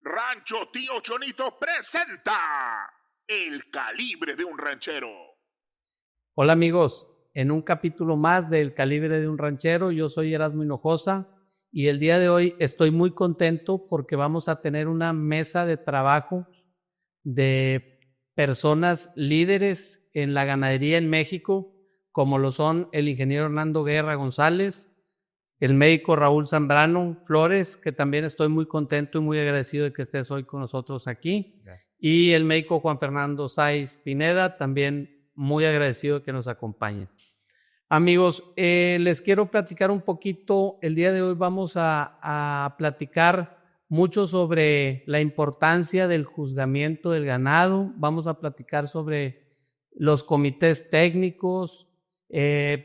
Rancho Tío Chonito presenta El calibre de un ranchero. Hola amigos, en un capítulo más del Calibre de un Ranchero, yo soy Erasmo Hinojosa y el día de hoy estoy muy contento porque vamos a tener una mesa de trabajo de personas líderes en la ganadería en México, como lo son el ingeniero Hernando Guerra González, el médico Raúl Zambrano Flores, que también estoy muy contento y muy agradecido de que estés hoy con nosotros aquí. Gracias. Y el médico Juan Fernando Sáiz Pineda, también muy agradecido de que nos acompañen. Amigos, les quiero platicar un poquito. El día de hoy vamos a platicar mucho sobre la importancia del juzgamiento del ganado. Vamos a platicar sobre los comités técnicos,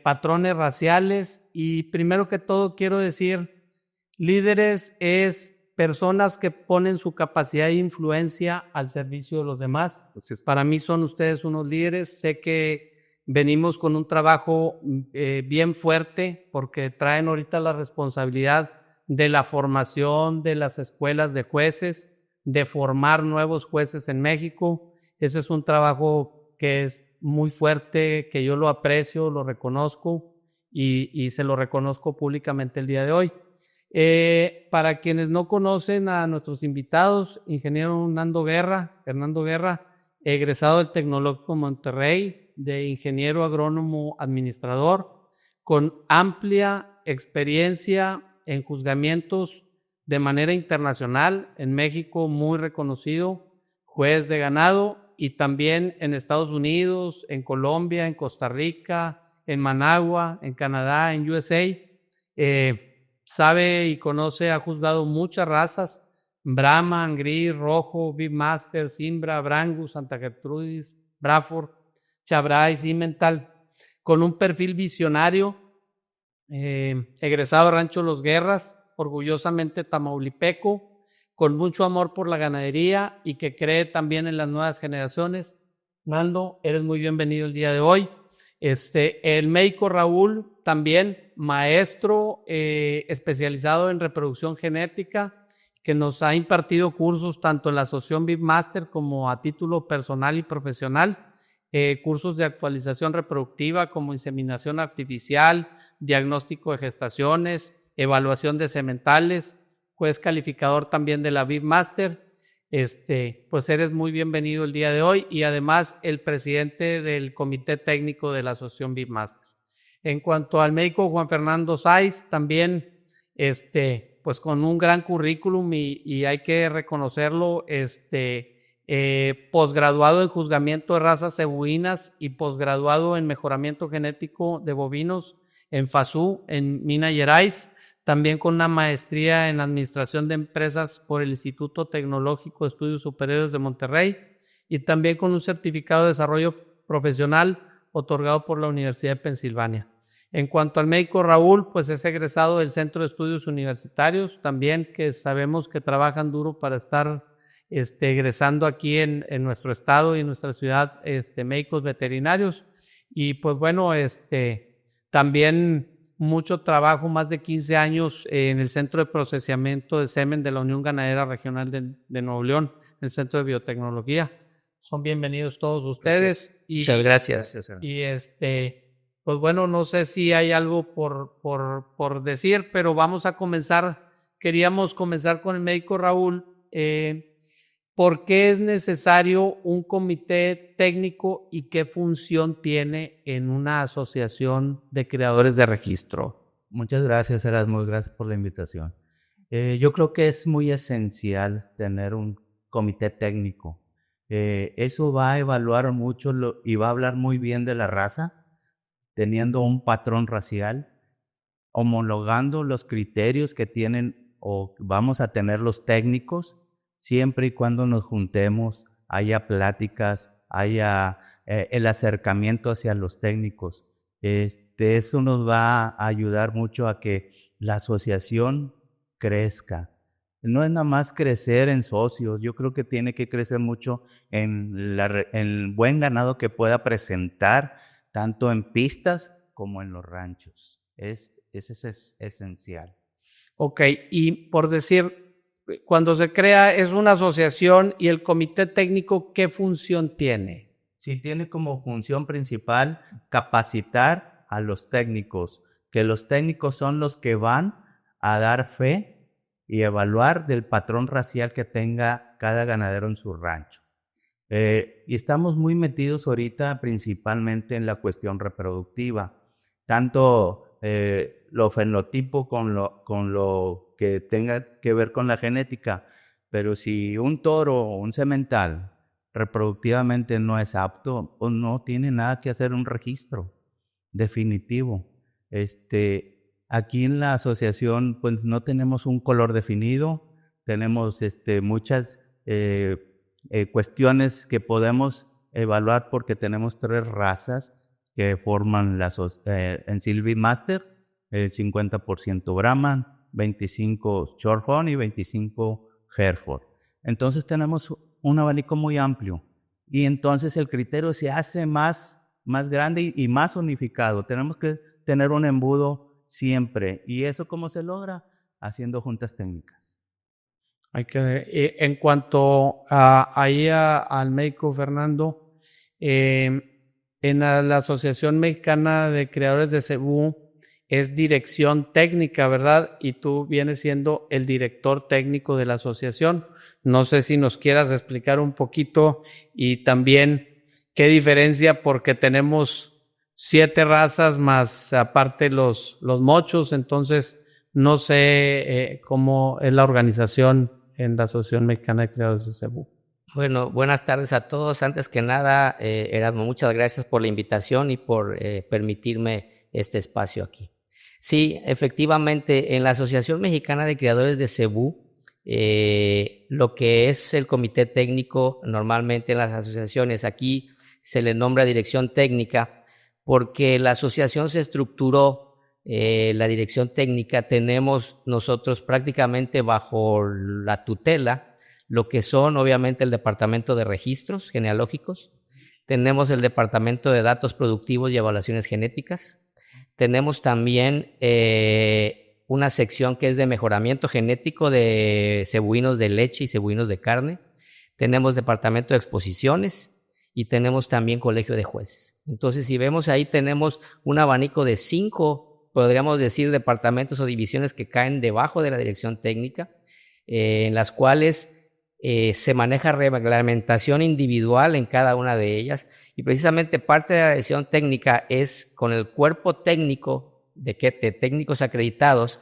patrones raciales y primero que todo quiero decir, líderes es personas que ponen su capacidad de influencia al servicio de los demás. Para mí son ustedes unos líderes. Sé que venimos con un trabajo bien fuerte porque traen ahorita la responsabilidad de la formación de las escuelas de jueces, de formar nuevos jueces en México. Ese es un trabajo que es muy fuerte, que yo lo aprecio, lo reconozco y se lo reconozco públicamente el día de hoy. Para quienes no conocen a nuestros invitados, ingeniero Hernando Guerra, egresado del Tecnológico Monterrey, de ingeniero agrónomo administrador, con amplia experiencia en juzgamientos de manera internacional, en México muy reconocido, juez de ganado, y también en Estados Unidos, en Colombia, en Costa Rica, en Managua, en Canadá, en USA. Sabe y conoce, ha juzgado muchas razas: Brahman, Gris, Rojo, Beefmaster, Simbra, Brangus, Santa Gertrudis, Braford, Chabray, Cimental, con un perfil visionario, egresado de Rancho Los Guerras, orgullosamente tamaulipeco, con mucho amor por la ganadería y que cree también en las nuevas generaciones. Nando, eres muy bienvenido el día de hoy. El médico Raúl, también maestro especializado en reproducción genética, que nos ha impartido cursos tanto en la Asociación Beefmaster como a título personal y profesional, cursos de actualización reproductiva como inseminación artificial, diagnóstico de gestaciones, evaluación de sementales, juez calificador también de la Beefmaster. Pues eres muy bienvenido el día de hoy y además el presidente del comité técnico de la Asociación Beefmaster. En cuanto al médico Juan Fernando Sáiz, también pues con un gran currículum y hay que reconocerlo, posgraduado en juzgamiento de razas cebuinas y posgraduado en mejoramiento genético de bovinos en FASU, en Minas Gerais, también con una maestría en administración de empresas por el Instituto Tecnológico de Estudios Superiores de Monterrey y también con un certificado de desarrollo profesional otorgado por la Universidad de Pensilvania. En cuanto al médico Raúl, pues es egresado del Centro de Estudios Universitarios, también que sabemos que trabajan duro para estar egresando aquí en nuestro estado y en nuestra ciudad médicos veterinarios. Y pues bueno, también mucho trabajo, más de 15 años en el Centro de Procesamiento de Semen de la Unión Ganadera Regional de Nuevo León, el Centro de Biotecnología. Son bienvenidos todos ustedes. Muchas gracias. Y pues bueno, no sé si hay algo por decir, pero vamos a comenzar. Queríamos comenzar con el médico Raúl. ¿Por qué es necesario un comité técnico y qué función tiene en una asociación de creadores de registro? Muchas gracias, Erasmo, gracias por la invitación. Yo creo que es muy esencial tener un comité técnico. Eso va a evaluar mucho y va a hablar muy bien de la raza, teniendo un patrón racial, homologando los criterios que tienen o vamos a tener los técnicos, siempre y cuando nos juntemos, haya pláticas, haya el acercamiento hacia los técnicos. Eso nos va a ayudar mucho a que la asociación crezca. No es nada más crecer en socios, yo creo que tiene que crecer mucho en el buen ganado que pueda presentar, tanto en pistas como en los ranchos. Ese es esencial. Ok, y por decir, cuando se crea, es una asociación y el comité técnico, ¿qué función tiene? Sí, tiene como función principal capacitar a los técnicos, que los técnicos son los que van a dar fe y evaluar del patrón racial que tenga cada ganadero en su rancho. Y estamos muy metidos ahorita principalmente en la cuestión reproductiva, tanto lo fenotipo con lo que tenga que ver con la genética, pero si un toro o un semental reproductivamente no es apto, pues no tiene nada que hacer un registro definitivo. Aquí en la asociación pues no tenemos un color definido, tenemos muchas cuestiones que podemos evaluar porque tenemos 3 razas que forman en Silvi Master, el 50% Brahman, 25 Shorthorn y 25 Hereford. Entonces tenemos un abanico muy amplio y entonces el criterio se hace más grande y más unificado. Tenemos que tener un embudo siempre. ¿Y eso cómo se logra? Haciendo juntas técnicas. En cuanto al médico Fernando, en la Asociación Mexicana de Criadores de Cebú es dirección técnica, ¿verdad? Y tú vienes siendo el director técnico de la asociación. No sé si nos quieras explicar un poquito y también qué diferencia, porque tenemos 7 razas más aparte los mochos, entonces no sé cómo es la organización en la Asociación Mexicana de Criadores de Cebú. Bueno, buenas tardes a todos. Antes que nada, Erasmo, muchas gracias por la invitación y por permitirme este espacio aquí. Sí, efectivamente, en la Asociación Mexicana de Criadores de Cebú, lo que es el comité técnico, normalmente en las asociaciones, aquí se le nombra dirección técnica, porque la asociación se estructuró, la dirección técnica, tenemos nosotros prácticamente bajo la tutela lo que son obviamente el departamento de registros genealógicos, tenemos el departamento de datos productivos y evaluaciones genéticas, tenemos también una sección que es de mejoramiento genético de cebuinos de leche y cebuinos de carne, tenemos departamento de exposiciones y tenemos también colegio de jueces. Entonces, si vemos ahí, tenemos un abanico de 5, podríamos decir, departamentos o divisiones que caen debajo de la dirección técnica, en las cuales se maneja reglamentación individual en cada una de ellas, y precisamente parte de la dirección técnica es con el cuerpo técnico de técnicos acreditados,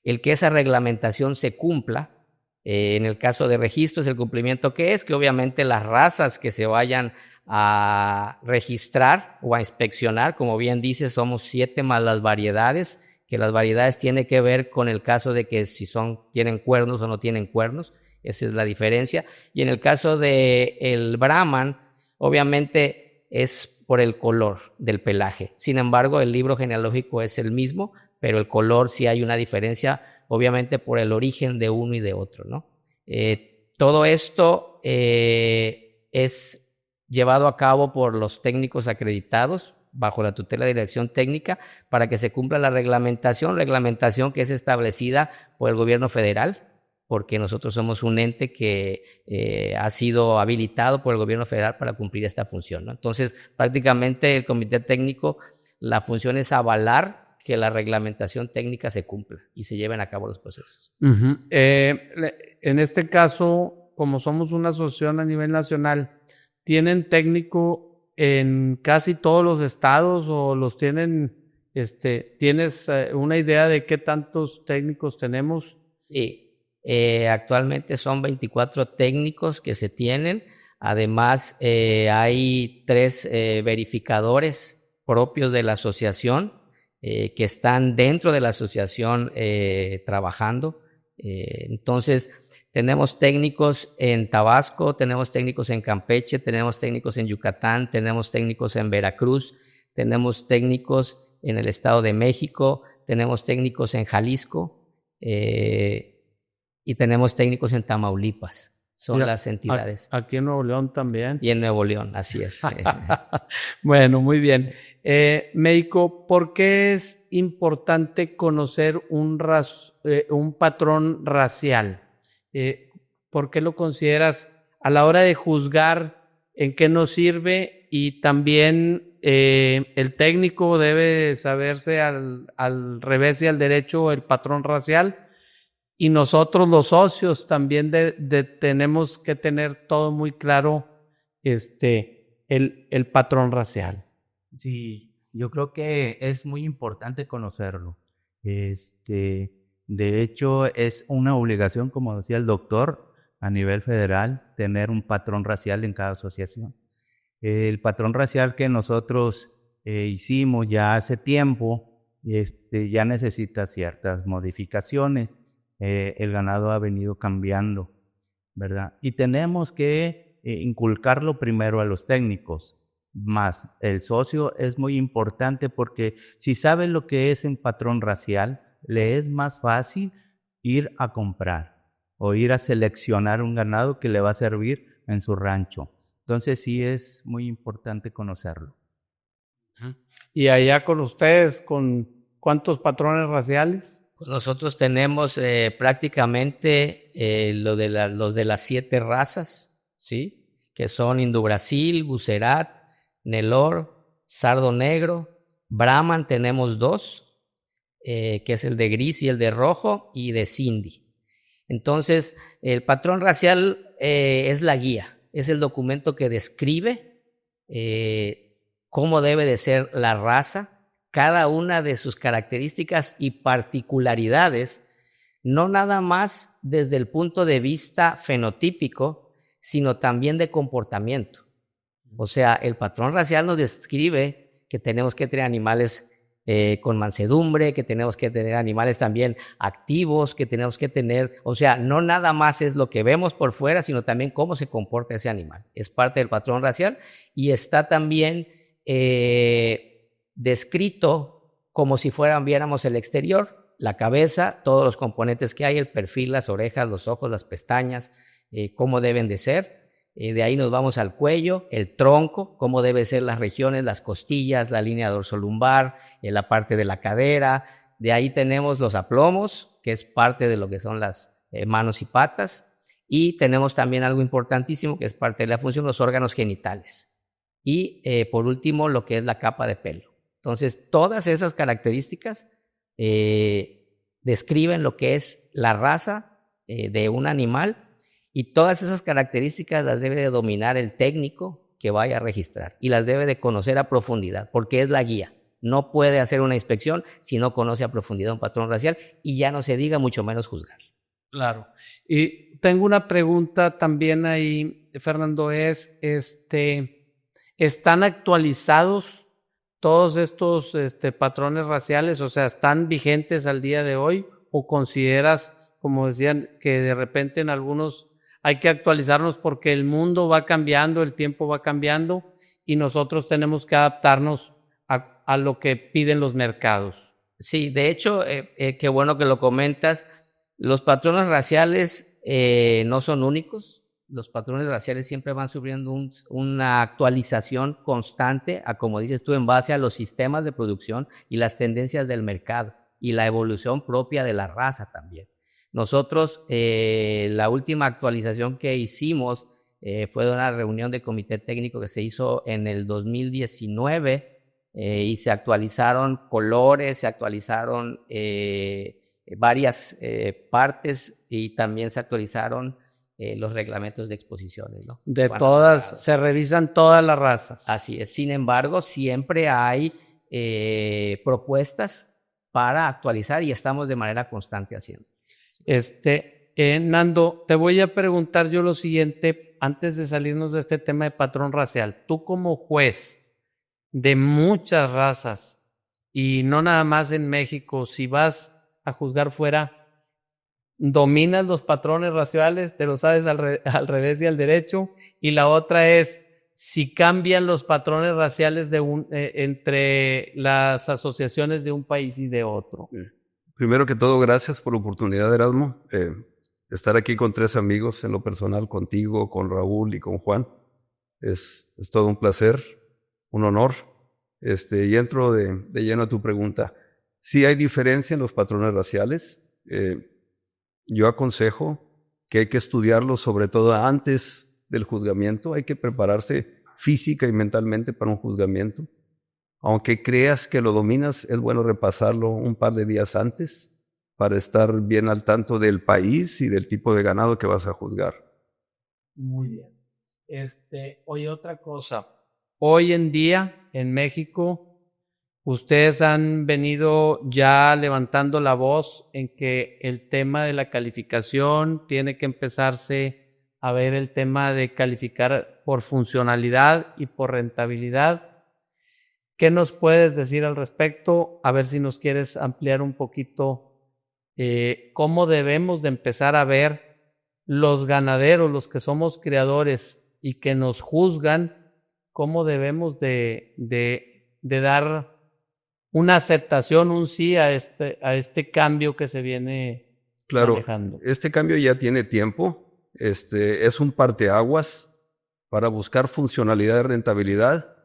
el que esa reglamentación se cumpla. En el caso de registros, el cumplimiento que obviamente las razas que se vayan a registrar o a inspeccionar, como bien dice, somos 7 más las variedades, que las variedades tienen que ver con el caso de que si tienen cuernos o no tienen cuernos, esa es la diferencia. Y en el caso del Brahman, obviamente es por el color del pelaje. Sin embargo, el libro genealógico es el mismo, pero el color sí hay una diferencia, obviamente por el origen de uno y de otro, ¿no? Todo esto es llevado a cabo por los técnicos acreditados bajo la tutela de dirección técnica para que se cumpla la reglamentación que es establecida por el gobierno federal, porque nosotros somos un ente que ha sido habilitado por el gobierno federal para cumplir esta función, ¿no? Entonces, prácticamente el comité técnico, la función es avalar que la reglamentación técnica se cumpla y se lleven a cabo los procesos. En este caso, como somos una asociación a nivel nacional, ¿tienen técnico en casi todos los estados o los tienen? ¿Tienes una idea de qué tantos técnicos tenemos? Sí. Actualmente son 24 técnicos que se tienen. Además, hay 3 verificadores propios de la asociación que están dentro de la asociación trabajando. Entonces, tenemos técnicos en Tabasco, tenemos técnicos en Campeche, tenemos técnicos en Yucatán, tenemos técnicos en Veracruz, tenemos técnicos en el Estado de México, tenemos técnicos en Jalisco, y tenemos técnicos en Tamaulipas, son las entidades. Aquí en Nuevo León también. Y en Nuevo León, así es. Bueno, muy bien. Médico, ¿por qué es importante conocer un patrón racial? ¿Por qué lo consideras a la hora de juzgar en qué nos sirve? Y también el técnico debe saberse al revés y al derecho el patrón racial, y nosotros los socios también tenemos que tener todo muy claro, el patrón racial. Sí, yo creo que es muy importante conocerlo. De hecho, es una obligación, como decía el doctor, a nivel federal, tener un patrón racial en cada asociación. El patrón racial que nosotros hicimos ya hace tiempo, ya necesita ciertas modificaciones. El ganado ha venido cambiando, ¿verdad? Y tenemos que inculcarlo primero a los técnicos. Más el socio es muy importante, porque si sabe lo que es un patrón racial, le es más fácil ir a comprar o ir a seleccionar un ganado que le va a servir en su rancho. Entonces sí es muy importante conocerlo. Y allá con ustedes, ¿con cuántos patrones raciales? Pues nosotros tenemos prácticamente los de las 7 razas, ¿sí? Que son Indobrasil, Bucerat, Nelor, Sardo Negro. Brahman tenemos 2, que es el de gris y el de rojo, y de Sindhi. Entonces, el patrón racial es la guía, es el documento que describe cómo debe de ser la raza, cada una de sus características y particularidades, no nada más desde el punto de vista fenotípico, sino también de comportamiento. O sea, el patrón racial nos describe que tenemos que tener animales con mansedumbre, que tenemos que tener animales también activos, que tenemos que tener, o sea, no nada más es lo que vemos por fuera, sino también cómo se comporta ese animal. Es parte del patrón racial y está también descrito como si viéramos el exterior, la cabeza, todos los componentes que hay, el perfil, las orejas, los ojos, las pestañas, cómo deben de ser. De ahí nos vamos al cuello, el tronco, cómo deben ser las regiones, las costillas, la línea dorsolumbar, la parte de la cadera. De ahí tenemos los aplomos, que es parte de lo que son las manos y patas. Y tenemos también algo importantísimo, que es parte de la función, los órganos genitales. Y por último, lo que es la capa de pelo. Entonces, todas esas características describen lo que es la raza de un animal. Y todas esas características las debe de dominar el técnico que vaya a registrar y las debe de conocer a profundidad, porque es la guía. No puede hacer una inspección si no conoce a profundidad un patrón racial, y ya no se diga mucho menos juzgar. Claro. Y tengo una pregunta también ahí, Fernando, ¿están actualizados todos estos patrones raciales? O sea, ¿están vigentes al día de hoy? ¿O consideras, como decían, que de repente en algunos hay que actualizarnos porque el mundo va cambiando, el tiempo va cambiando y nosotros tenemos que adaptarnos a lo que piden los mercados? Sí, de hecho, qué bueno que lo comentas. Los patrones raciales no son únicos. Los patrones raciales siempre van sufriendo una actualización constante, como dices tú, en base a los sistemas de producción y las tendencias del mercado y la evolución propia de la raza también. Nosotros, la última actualización que hicimos fue de una reunión de comité técnico que se hizo en el 2019 y se actualizaron colores, se actualizaron varias partes y también se actualizaron los reglamentos de exposiciones, ¿no? De todas, se revisan todas las razas. Así es. Sin embargo, siempre hay propuestas para actualizar y estamos de manera constante haciendo. Nando, te voy a preguntar yo lo siguiente antes de salirnos de este tema de patrón racial. Tú como juez de muchas razas y no nada más en México, si vas a juzgar fuera, ¿dominas los patrones raciales? ¿Te lo sabes al revés y al derecho? Y la otra es, si cambian los patrones raciales entre las asociaciones de un país y de otro. Primero que todo, gracias por la oportunidad, Erasmo. Estar aquí con 3 amigos, en lo personal, contigo, con Raúl y con Juan, es todo un placer, un honor. Y entro de lleno a tu pregunta. Sí hay diferencia en los patrones raciales. Yo aconsejo que hay que estudiarlo sobre todo antes del juzgamiento, hay que prepararse física y mentalmente para un juzgamiento. Aunque creas que lo dominas, es bueno repasarlo un par de días antes para estar bien al tanto del país y del tipo de ganado que vas a juzgar. Muy bien. Oye, otra cosa. Hoy en día, en México, ustedes han venido ya levantando la voz en que el tema de la calificación tiene que empezarse a ver el tema de calificar por funcionalidad y por rentabilidad. ¿Qué nos puedes decir al respecto? A ver si nos quieres ampliar un poquito cómo debemos de empezar a ver los ganaderos, los que somos criadores y que nos juzgan, cómo debemos de dar una aceptación, un sí a este cambio que se viene manejando. Este cambio ya tiene tiempo, es un parteaguas para buscar funcionalidad y rentabilidad.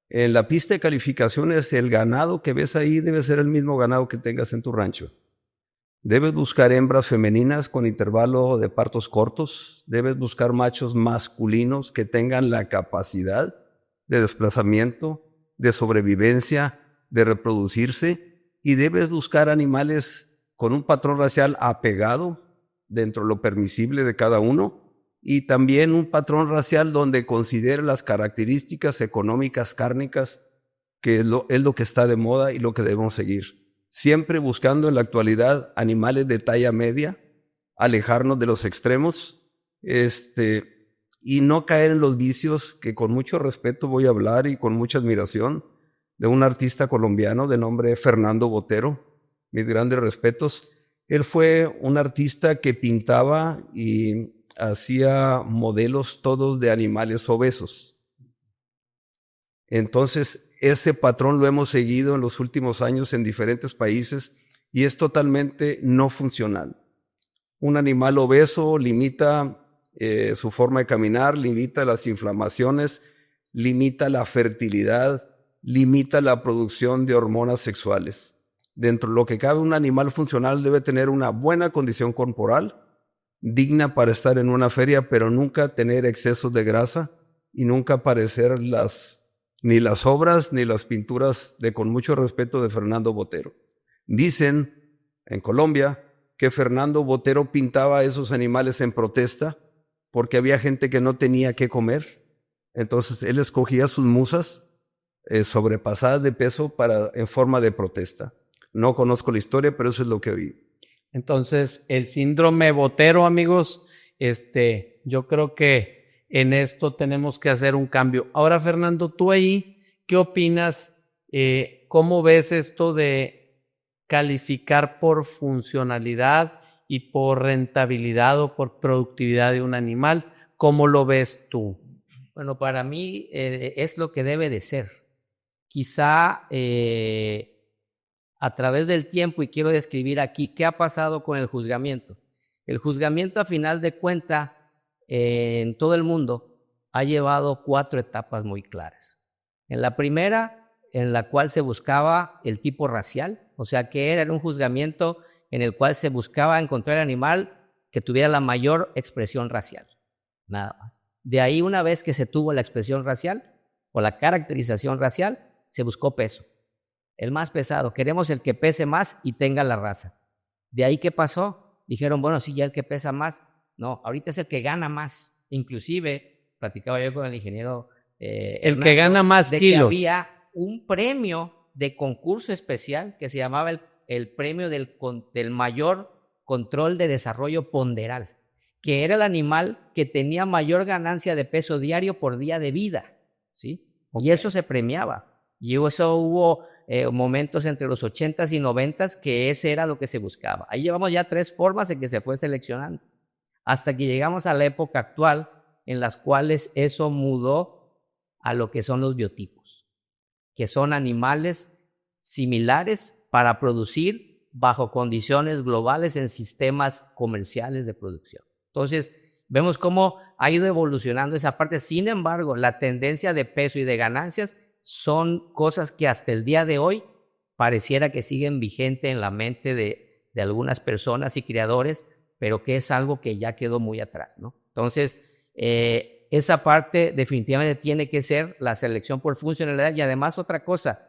En la pista de calificaciones, el ganado que ves ahí debe ser el mismo ganado que tengas en tu rancho. Debes buscar hembras femeninas con intervalo de partos cortos. Debes buscar machos masculinos que tengan la capacidad de desplazamiento, de sobrevivencia, de reproducirse. Y debes buscar animales con un patrón racial apegado dentro de lo permisible de cada uno. Y también un patrón racial donde considere las características económicas cárnicas, que es lo que está de moda y lo que debemos seguir. Siempre buscando en la actualidad animales de talla media, alejarnos de los extremos, y no caer en los vicios que con mucho respeto voy a hablar y con mucha admiración de un artista colombiano de nombre Fernando Botero, mis grandes respetos. Él fue un artista que pintaba y hacía modelos todos de animales obesos. Entonces, ese patrón lo hemos seguido en los últimos años en diferentes países y es totalmente no funcional. Un animal obeso limita su forma de caminar, limita las inflamaciones, limita la fertilidad, limita la producción de hormonas sexuales. Dentro de lo que cabe, un animal funcional debe tener una buena condición corporal, digna para estar en una feria, pero nunca tener excesos de grasa y nunca parecer ni las obras ni las pinturas de con mucho respeto de Fernando Botero. Dicen en Colombia que Fernando Botero pintaba a esos animales en protesta porque había gente que no tenía qué comer. Entonces él escogía sus musas sobrepasadas de peso en forma de protesta. No conozco la historia, pero eso es lo que oí. Entonces, el síndrome Botero, amigos, yo creo que en esto tenemos que hacer un cambio. Ahora, Fernando, tú ahí, ¿qué opinas? ¿Cómo ves esto de calificar por funcionalidad y por rentabilidad o por productividad de un animal? ¿Cómo lo ves tú? Bueno, para mí es lo que debe de ser. Quizá a través del tiempo, y quiero describir aquí qué ha pasado con el juzgamiento. El juzgamiento, a final de cuentas, en todo el mundo, ha llevado 4 etapas muy claras. En la primera, en la cual se buscaba el tipo racial, o sea que era un juzgamiento en el cual se buscaba encontrar el animal que tuviera la mayor expresión racial, nada más. De ahí, una vez que se tuvo la expresión racial o la caracterización racial, se buscó peso. El más pesado, queremos el que pese más y tenga la raza. De ahí, ¿qué pasó? Dijeron, bueno, sí, ya el que pesa más. No, ahorita es el que gana más. Inclusive, platicaba yo con el ingeniero el que gana más kilos. Que había un premio de concurso especial que se llamaba el premio del mayor control de desarrollo ponderal, que era el animal que tenía mayor ganancia de peso diario por día de vida, ¿sí? Okay. Y eso se premiaba. Y eso hubo momentos entre los 80s y 90s que ese era lo que se buscaba. Ahí llevamos ya 3 formas en que se fue seleccionando, hasta que llegamos a la época actual en las cuales eso mudó a lo que son los biotipos, que son animales similares para producir bajo condiciones globales en sistemas comerciales de producción. Entonces, vemos cómo ha ido evolucionando esa parte. Sin embargo, la tendencia de peso y de ganancias son cosas que hasta el día de hoy pareciera que siguen vigentes en la mente de algunas personas y criadores, pero que es algo que ya quedó muy atrás, ¿no? Entonces, esa parte definitivamente tiene que ser la selección por funcionalidad. Y además otra cosa,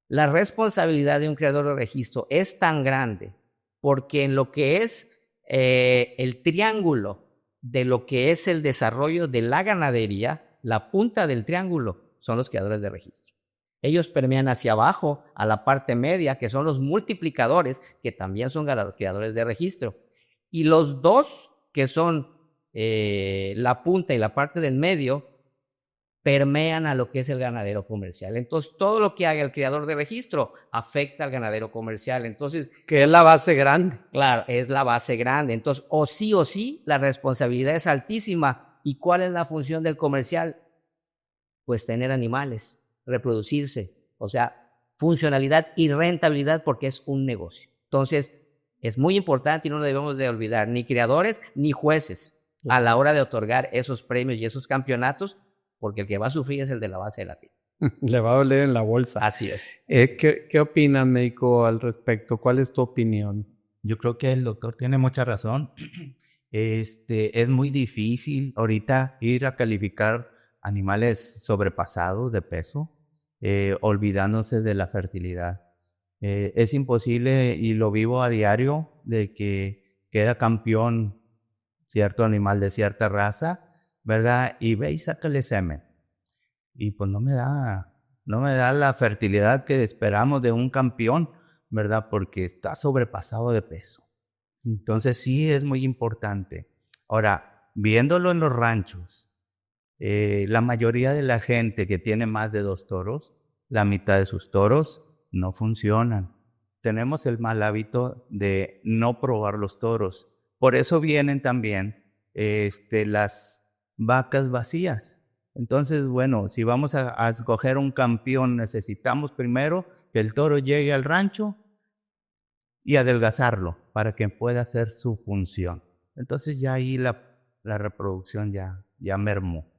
la responsabilidad de un creador de registro es tan grande porque en lo que es el triángulo de lo que es el desarrollo de la ganadería, la punta del triángulo son los creadores de registro. Ellos permean hacia abajo a la parte media, que son los multiplicadores, que también son creadores de registro. Y los dos, que son la punta y la parte del medio, permean a lo que es el ganadero comercial. Entonces, todo lo que haga el creador de registro afecta al ganadero comercial. Entonces, que es la base grande. Claro, es la base grande. Entonces, o sí, la responsabilidad es altísima. ¿Y cuál es la función del comercial? Pues tener animales, reproducirse, o sea, funcionalidad y rentabilidad porque es un negocio. Entonces, es muy importante y no lo debemos de olvidar, ni creadores ni jueces, a la hora de otorgar esos premios y esos campeonatos, porque el que va a sufrir es el de la base de la piel. Le va a doler en la bolsa. Así es. ¿Qué opinas, médico, al respecto? ¿Cuál es tu opinión? Yo creo que el doctor tiene mucha razón. Es muy difícil ahorita ir a calificar animales sobrepasados de peso, olvidándose de la fertilidad. Es imposible, y lo vivo a diario, de que queda campeón cierto animal de cierta raza, ¿verdad? Y ve y sácale semen. Y pues no me da la fertilidad que esperamos de un campeón, ¿verdad? Porque está sobrepasado de peso. Entonces sí es muy importante. Ahora, viéndolo en los ranchos, la mayoría de la gente que tiene más de 2 toros, la mitad de sus toros no funcionan. Tenemos el mal hábito de no probar los toros. Por eso vienen también las vacas vacías. Entonces, bueno, si vamos a escoger un campeón, necesitamos primero que el toro llegue al rancho y adelgazarlo para que pueda hacer su función. Entonces ya ahí la reproducción ya mermó.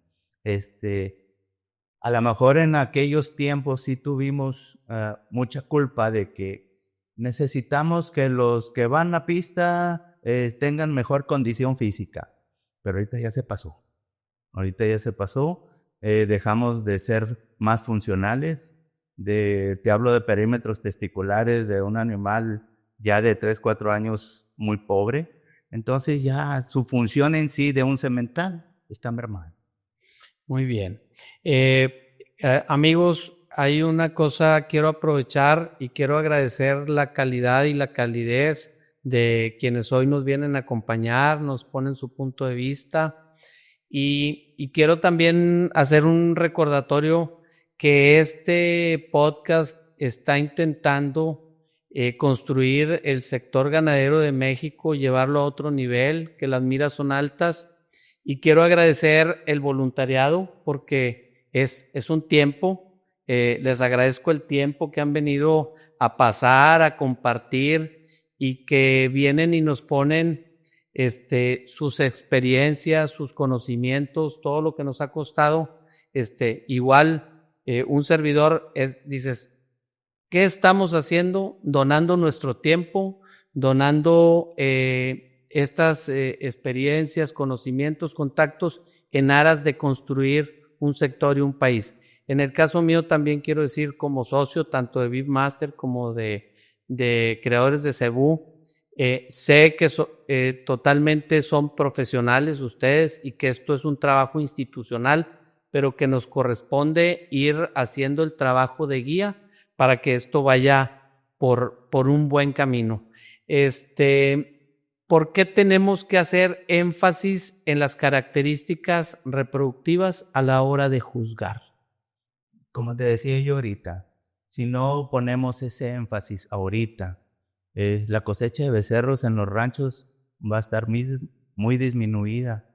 A lo mejor en aquellos tiempos sí tuvimos mucha culpa de que necesitamos que los que van a pista tengan mejor condición física, pero ahorita ya se pasó. Dejamos de ser más funcionales. Te hablo de perímetros testiculares de un animal ya de 3, 4 años muy pobre. Entonces ya su función en sí de un semental está mermada. Muy bien. Amigos, hay una cosa, quiero aprovechar y quiero agradecer la calidad y la calidez de quienes hoy nos vienen a acompañar, nos ponen su punto de vista y quiero también hacer un recordatorio que este podcast está intentando construir el sector ganadero de México, llevarlo a otro nivel, que las miras son altas. Y quiero agradecer el voluntariado porque es un tiempo, les agradezco el tiempo que han venido a pasar, a compartir y que vienen y nos ponen sus experiencias, sus conocimientos, todo lo que nos ha costado. Igual un servidor dices, ¿qué estamos haciendo? Donando nuestro tiempo, donando estas experiencias, conocimientos, contactos en aras de construir un sector y un país. En el caso mío también quiero decir, como socio tanto de Beefmaster como de creadores de Cebú, sé que totalmente son profesionales ustedes y que esto es un trabajo institucional, pero que nos corresponde ir haciendo el trabajo de guía para que esto vaya por un buen camino. ¿Por qué tenemos que hacer énfasis en las características reproductivas a la hora de juzgar? Como te decía yo ahorita, si no ponemos ese énfasis ahorita, la cosecha de becerros en los ranchos va a estar muy disminuida.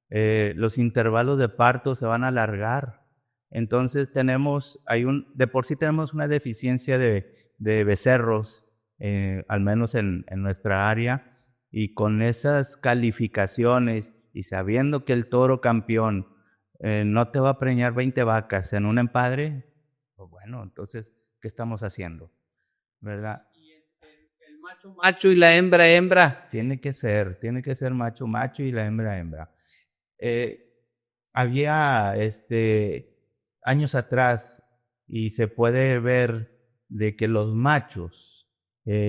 Los intervalos de parto se van a alargar. Entonces de por sí tenemos una deficiencia de becerros, al menos en nuestra área. Y con esas calificaciones y sabiendo que el toro campeón no te va a preñar 20 vacas en un empadre, pues bueno, entonces, ¿qué estamos haciendo? ¿Verdad? Y el macho, macho y la hembra, hembra. Tiene que ser macho, macho y la hembra, hembra. Había años atrás y se puede ver de que los machos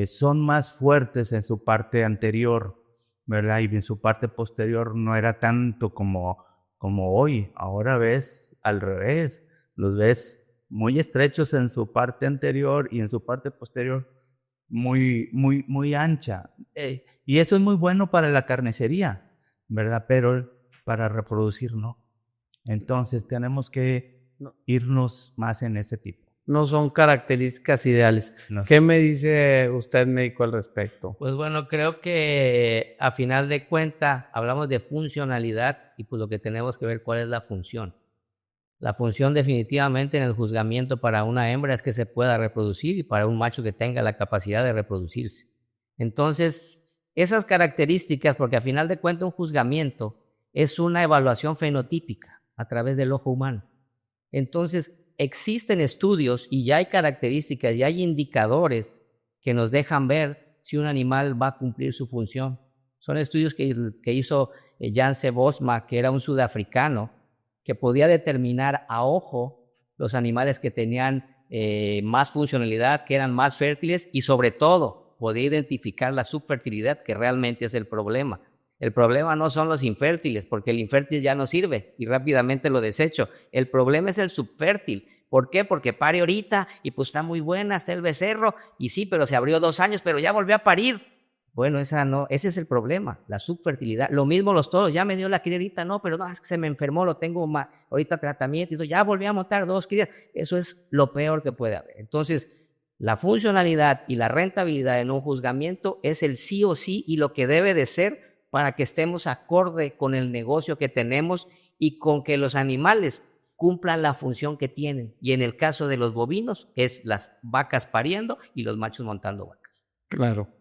son más fuertes en su parte anterior, ¿verdad? Y en su parte posterior no era tanto como hoy. Ahora ves al revés, los ves muy estrechos en su parte anterior y en su parte posterior muy ancha. Y eso es muy bueno para la carnicería, ¿verdad? Pero para reproducir no. Entonces tenemos que irnos más en ese tipo. No son características ideales. No. ¿Qué me dice usted, médico, al respecto? Pues bueno, creo que a final de cuentas hablamos de funcionalidad y pues lo que tenemos que ver cuál es la función. La función definitivamente en el juzgamiento para una hembra es que se pueda reproducir y para un macho que tenga la capacidad de reproducirse. Entonces, esas características, porque a final de cuentas un juzgamiento es una evaluación fenotípica a través del ojo humano. Entonces, existen estudios y ya hay características, ya hay indicadores que nos dejan ver si un animal va a cumplir su función. Son estudios que hizo Jan Bosma, que era un sudafricano, que podía determinar a ojo los animales que tenían más funcionalidad, que eran más fértiles y sobre todo podía identificar la subfertilidad, que realmente es el problema. El problema no son los infértiles, porque el infértil ya no sirve y rápidamente lo desecho. El problema es el subfértil. ¿Por qué? Porque pare ahorita y pues está muy buena, está el becerro y sí, pero se abrió 2 años, pero ya volvió a parir. Bueno, ese es el problema, la subfertilidad. Lo mismo los toros, ya me dio la cría ahorita, no, pero no, es que se me enfermó, lo tengo ahorita tratamiento, y todo, ya volví a montar 2 crías. Eso es lo peor que puede haber. Entonces, la funcionalidad y la rentabilidad en un juzgamiento es el sí o sí y lo que debe de ser para que estemos acorde con el negocio que tenemos y con que los animales cumplan la función que tienen. Y en el caso de los bovinos, es las vacas pariendo y los machos montando vacas. Claro.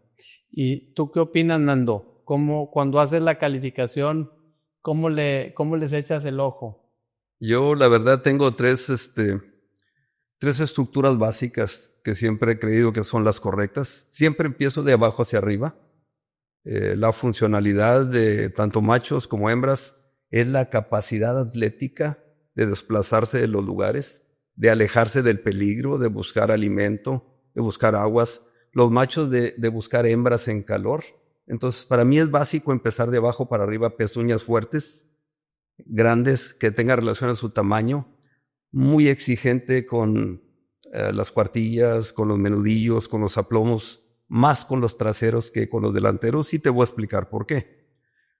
¿Y tú qué opinas, Nando? Cuando haces la calificación, cómo les echas el ojo? Yo, la verdad, tengo tres estructuras básicas que siempre he creído que son las correctas. Siempre empiezo de abajo hacia arriba. La funcionalidad de tanto machos como hembras es la capacidad atlética de desplazarse de los lugares, de alejarse del peligro, de buscar alimento, de buscar aguas. Los machos de buscar hembras en calor. Entonces, para mí es básico empezar de abajo para arriba, pezuñas fuertes, grandes, que tengan relación a su tamaño, muy exigente con las cuartillas, con los menudillos, con los aplomos, más con los traseros que con los delanteros, y te voy a explicar por qué.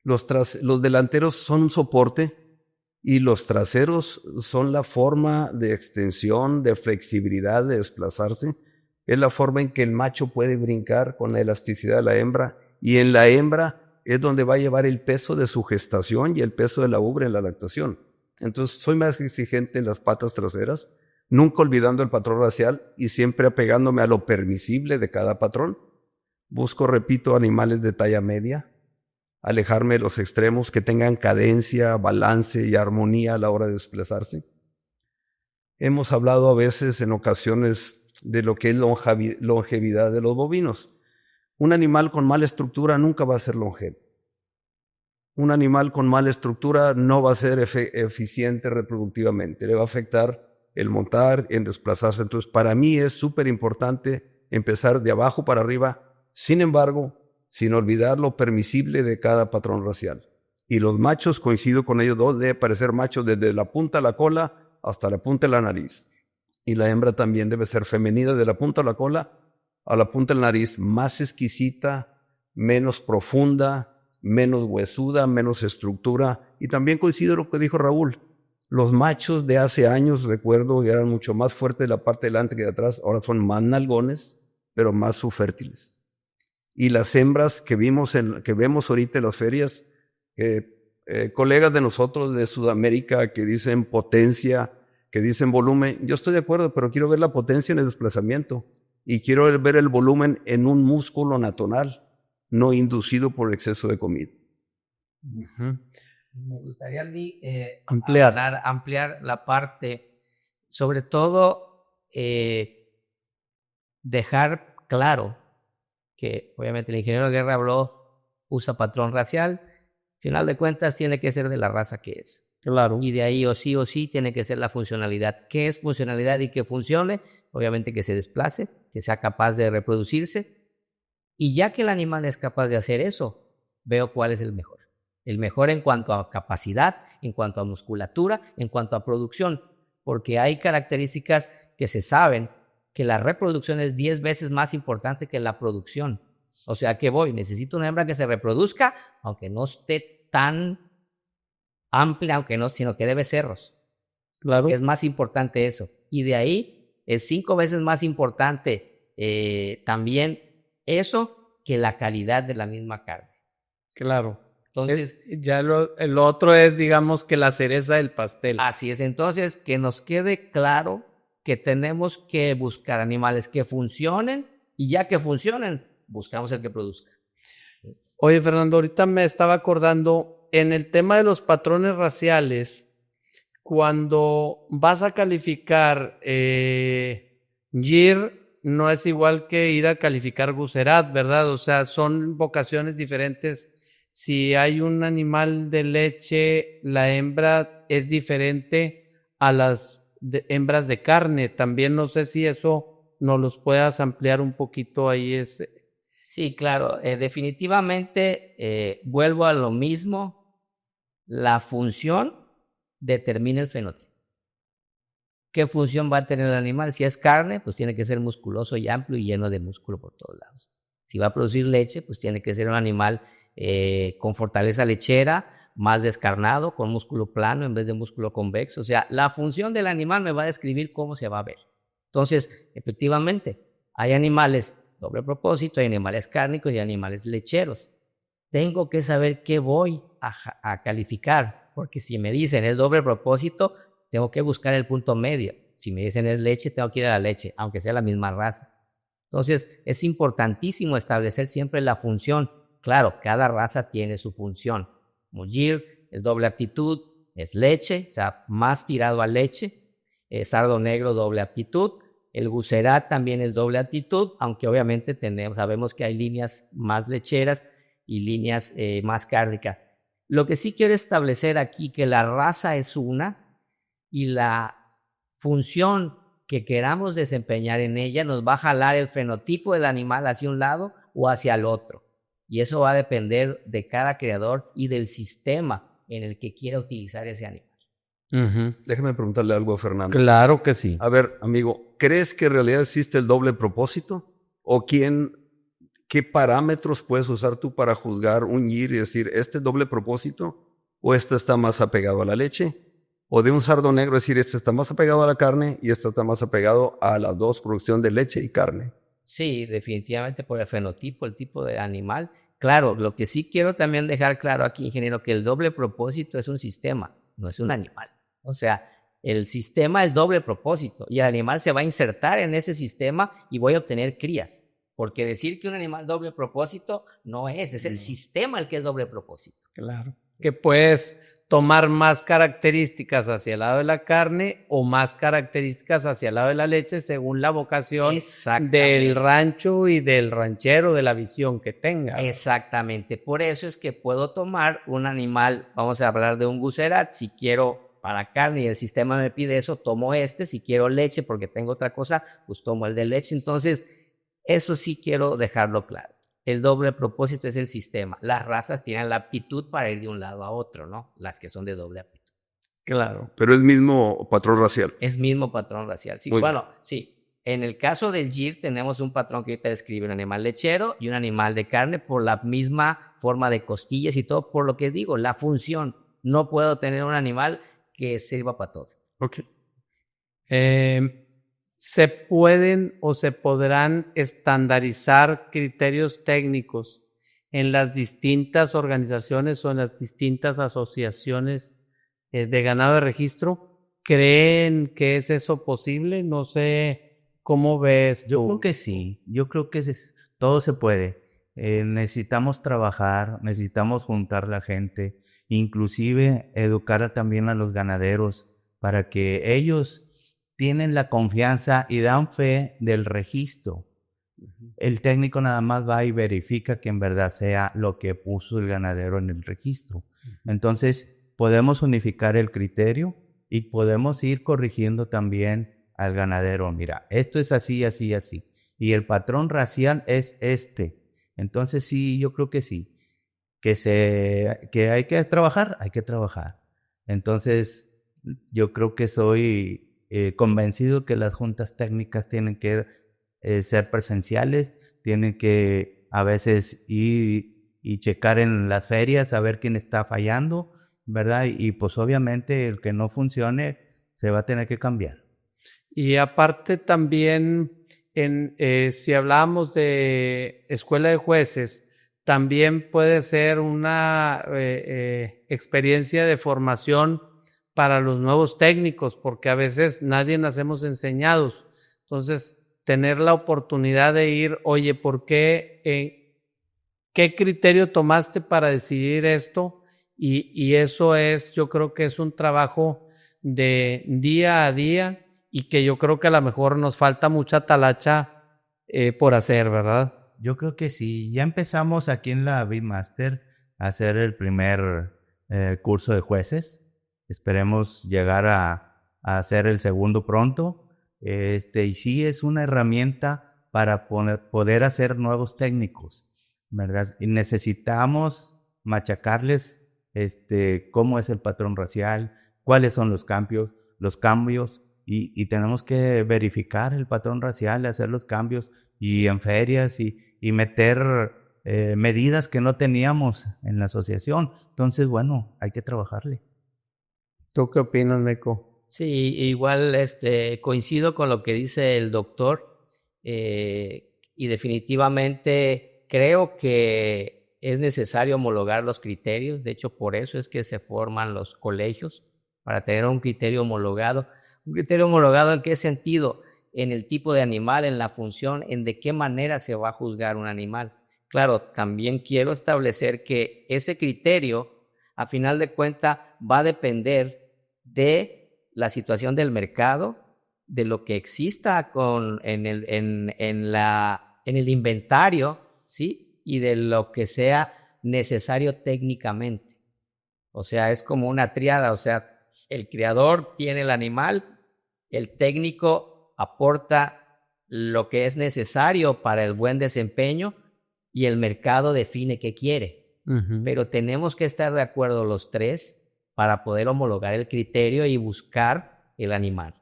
Los delanteros son un soporte y los traseros son la forma de extensión, de flexibilidad, de desplazarse. Es la forma en que el macho puede brincar con la elasticidad de la hembra, y en la hembra es donde va a llevar el peso de su gestación y el peso de la ubre en la lactación. Entonces soy más exigente en las patas traseras, nunca olvidando el patrón racial y siempre apegándome a lo permisible de cada patrón. Busco, repito, animales de talla media, alejarme de los extremos, que tengan cadencia, balance y armonía a la hora de desplazarse. Hemos hablado a veces en ocasiones de lo que es longevidad de los bovinos. Un animal con mala estructura nunca va a ser longevo. Un animal con mala estructura no va a ser eficiente reproductivamente. Le va a afectar el montar, en desplazarse. Entonces, para mí es súper importante empezar de abajo para arriba, sin embargo, sin olvidar lo permisible de cada patrón racial. Y los machos, coincido con ellos dos, debe parecer machos desde la punta de la cola hasta la punta de la nariz. Y la hembra también debe ser femenina de la punta de la cola a la punta de la nariz, más exquisita, menos profunda, menos huesuda, menos estructura. Y también coincido con lo que dijo Raúl. Los machos de hace años, recuerdo, eran mucho más fuertes de la parte de delante que de atrás. Ahora son más nalgones, pero más subfértiles. Y las hembras que vemos ahorita en las ferias, colegas de nosotros de Sudamérica que dicen potencia, que dicen volumen, yo estoy de acuerdo, pero quiero ver la potencia en el desplazamiento y quiero ver el volumen en un músculo natural, no inducido por exceso de comida. Uh-huh. Me gustaría a mí ampliar la parte, sobre todo dejar claro que obviamente el ingeniero Guerra habló, usa patrón racial, final de cuentas tiene que ser de la raza que es. Claro. Y de ahí o sí tiene que ser la funcionalidad. ¿Qué es funcionalidad y que funcione? Obviamente que se desplace, que sea capaz de reproducirse. Y ya que el animal es capaz de hacer eso, veo cuál es el mejor. El mejor en cuanto a capacidad, en cuanto a musculatura, en cuanto a producción. Porque hay características que se saben que la reproducción es 10 veces más importante que la producción. O sea, ¿qué voy? Necesito una hembra que se reproduzca, aunque no esté tan amplia, aunque no, sino que debe cerros. Claro. Es más importante eso. Y de ahí es 5 veces más importante también eso que la calidad de la misma carne. Claro. Entonces, ya el otro es, digamos, que la cereza del pastel. así es. Entonces, que nos quede claro que tenemos que buscar animales que funcionen y ya que funcionen, buscamos el que produzca. Oye, Fernando, ahorita me estaba acordando en el tema de los patrones raciales, cuando vas a calificar Gyr, no es igual que ir a calificar Gucerat, ¿verdad? O sea, son vocaciones diferentes. Si hay un animal de leche, la hembra es diferente a las hembras de carne. También no sé si eso nos los puedas ampliar un poquito ahí. Sí, claro, definitivamente vuelvo a lo mismo, la función determina el fenotipo. ¿Qué función va a tener el animal? Si es carne, pues tiene que ser musculoso y amplio y lleno de músculo por todos lados. Si va a producir leche, pues tiene que ser un animal con fortaleza lechera, más descarnado, con músculo plano en vez de músculo convexo. O sea, la función del animal me va a describir cómo se va a ver. Entonces, efectivamente, hay animales doble propósito, hay animales cárnicos y animales lecheros. Tengo que saber qué voy a calificar, porque si me dicen es doble propósito, tengo que buscar el punto medio. Si me dicen es leche, tengo que ir a la leche, aunque sea la misma raza. Entonces, es importantísimo establecer siempre la función. Claro, cada raza tiene su función. Gyr es doble aptitud, es leche, o sea, más tirado a leche. Sardo negro, doble aptitud. El Gucerat también es doble aptitud, aunque obviamente sabemos que hay líneas más lecheras y líneas más cárnicas. Lo que sí quiero establecer aquí que la raza es una y la función que queramos desempeñar en ella nos va a jalar el fenotipo del animal hacia un lado o hacia el otro. Y eso va a depender de cada creador y del sistema en el que quiera utilizar ese animal. Déjame preguntarle algo a Fernando. Claro que sí. A ver, amigo, ¿crees que en realidad existe el doble propósito? ¿O qué parámetros puedes usar tú para juzgar un Gyr y decir, este es doble propósito o este está más apegado a la leche? O de un sardo negro decir, este está más apegado a la carne y este está más apegado a las dos, producción de leche y carne. Sí, definitivamente por el fenotipo, el tipo de animal. Claro, lo que sí quiero también dejar claro aquí, ingeniero, que el doble propósito es un sistema, no es un animal. O sea, el sistema es doble propósito y el animal se va a insertar en ese sistema y voy a obtener crías. Porque decir que un animal doble propósito no es el sistema el que es doble propósito. Claro. Que puedes tomar más características hacia el lado de la carne o más características hacia el lado de la leche según la vocación del rancho y del ranchero, de la visión que tenga. Exactamente. Por eso es que puedo tomar un animal, vamos a hablar de un Gucerat, si quiero para carne y el sistema me pide eso, tomo este, si quiero leche porque tengo otra cosa, pues tomo el de leche. Entonces, eso sí quiero dejarlo claro. El doble propósito es el sistema. Las razas tienen la aptitud para ir de un lado a otro, ¿no? Las que son de doble aptitud. Claro. Pero es mismo patrón racial. Es mismo patrón racial. Sí, bueno, sí. En el caso del Gyr tenemos un patrón que ahorita describe un animal lechero y un animal de carne por la misma forma de costillas y todo. Por lo que digo, la función. No puedo tener un animal que sirva para todo. Ok. ¿Se pueden o se podrán estandarizar criterios técnicos en las distintas organizaciones o en las distintas asociaciones de ganado de registro? ¿Creen que es eso posible? No sé cómo ves tú. Yo creo que sí, yo creo que todo se puede. Necesitamos trabajar, necesitamos juntar la gente, inclusive educar también a los ganaderos para que ellos tienen la confianza y dan fe del registro. El técnico nada más va y verifica que en verdad sea lo que puso el ganadero en el registro. Entonces, podemos unificar el criterio y podemos ir corrigiendo también al ganadero. Mira, esto es así, así, así. Y el patrón racial es este. Entonces, sí, yo creo que sí. Que hay que trabajar, hay que trabajar. Entonces, yo creo que soy convencido que las juntas técnicas tienen que ser presenciales, tienen que a veces ir y checar en las ferias a ver quién está fallando, ¿verdad? Y pues obviamente el que no funcione se va a tener que cambiar. Y aparte también, si hablamos de escuela de jueces, también puede ser una experiencia de formación para los nuevos técnicos, porque a veces nadie nacemos enseñados. Entonces, tener la oportunidad de ir, oye, ¿por qué? ¿Qué criterio tomaste para decidir esto? Y eso es, yo creo que es un trabajo de día a día y que yo creo que a lo mejor nos falta mucha talacha por hacer, ¿verdad? Yo creo que sí. Ya empezamos aquí en la Beatmaster a hacer el primer curso de jueces. Esperemos llegar a hacer el segundo pronto. Y sí es una herramienta para poder hacer nuevos técnicos, ¿verdad? Y necesitamos machacarles cómo es el patrón racial, cuáles son los cambios, y tenemos que verificar el patrón racial, hacer los cambios y en ferias y meter medidas que no teníamos en la asociación. Entonces, bueno, hay que trabajarle. ¿Tú qué opinas, Neko? Sí, igual coincido con lo que dice el doctor y definitivamente creo que es necesario homologar los criterios. De hecho, por eso es que se forman los colegios, para tener un criterio homologado. ¿Un criterio homologado en qué sentido? En el tipo de animal, en la función, en de qué manera se va a juzgar un animal. Claro, también quiero establecer que ese criterio, a final de cuentas, va a depender de la situación del mercado, de lo que exista en el inventario, ¿sí? Y de lo que sea necesario técnicamente. O sea, es como una tríada, o sea, el creador tiene el animal, el técnico aporta lo que es necesario para el buen desempeño y el mercado define qué quiere. Pero tenemos que estar de acuerdo los tres para poder homologar el criterio y buscar el animal.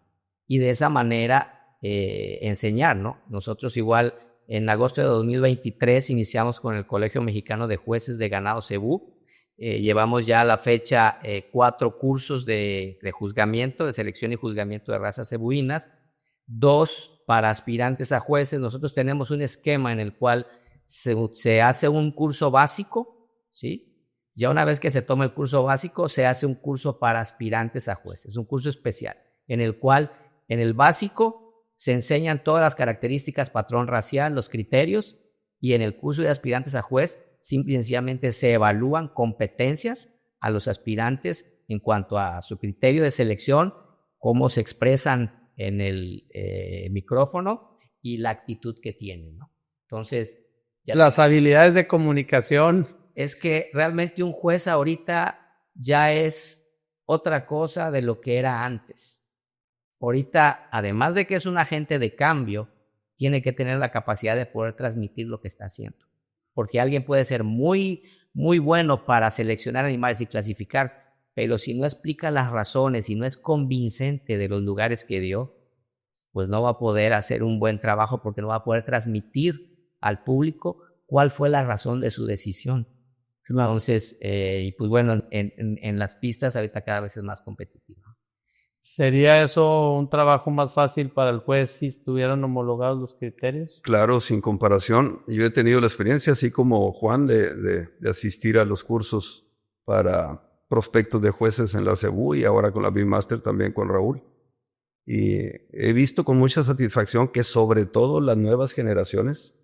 Y de esa manera enseñar, ¿no? Nosotros igual en agosto de 2023 iniciamos con el Colegio Mexicano de Jueces de Ganado Cebú. Llevamos ya a la fecha 4 cursos de juzgamiento, de selección y juzgamiento de razas cebuinas, 2 para aspirantes a jueces. Nosotros tenemos un esquema en el cual se hace un curso básico, ¿sí? Ya una vez que se toma el curso básico, se hace un curso para aspirantes a jueces, un curso especial, en el cual en el básico se enseñan todas las características patrón racial, los criterios, y en el curso de aspirantes a juez simple y sencillamente se evalúan competencias a los aspirantes en cuanto a su criterio de selección, cómo se expresan en el micrófono y la actitud que tienen, ¿no? Entonces, las habilidades de comunicación. Es que realmente un juez ahorita ya es otra cosa de lo que era antes. Ahorita, además de que es un agente de cambio, tiene que tener la capacidad de poder transmitir lo que está haciendo. Porque alguien puede ser muy, muy bueno para seleccionar animales y clasificar, pero si no explica las razones y no es convincente de los lugares que dio, pues no va a poder hacer un buen trabajo porque no va a poder transmitir al público cuál fue la razón de su decisión. Entonces, y pues bueno, en las pistas ahorita cada vez es más competitivo. ¿Sería eso un trabajo más fácil para el juez si estuvieran homologados los criterios? Claro, sin comparación. Yo he tenido la experiencia, así como Juan, de asistir a los cursos para prospectos de jueces en la CEBU y ahora con la Beatmaster también con Raúl. Y he visto con mucha satisfacción que sobre todo las nuevas generaciones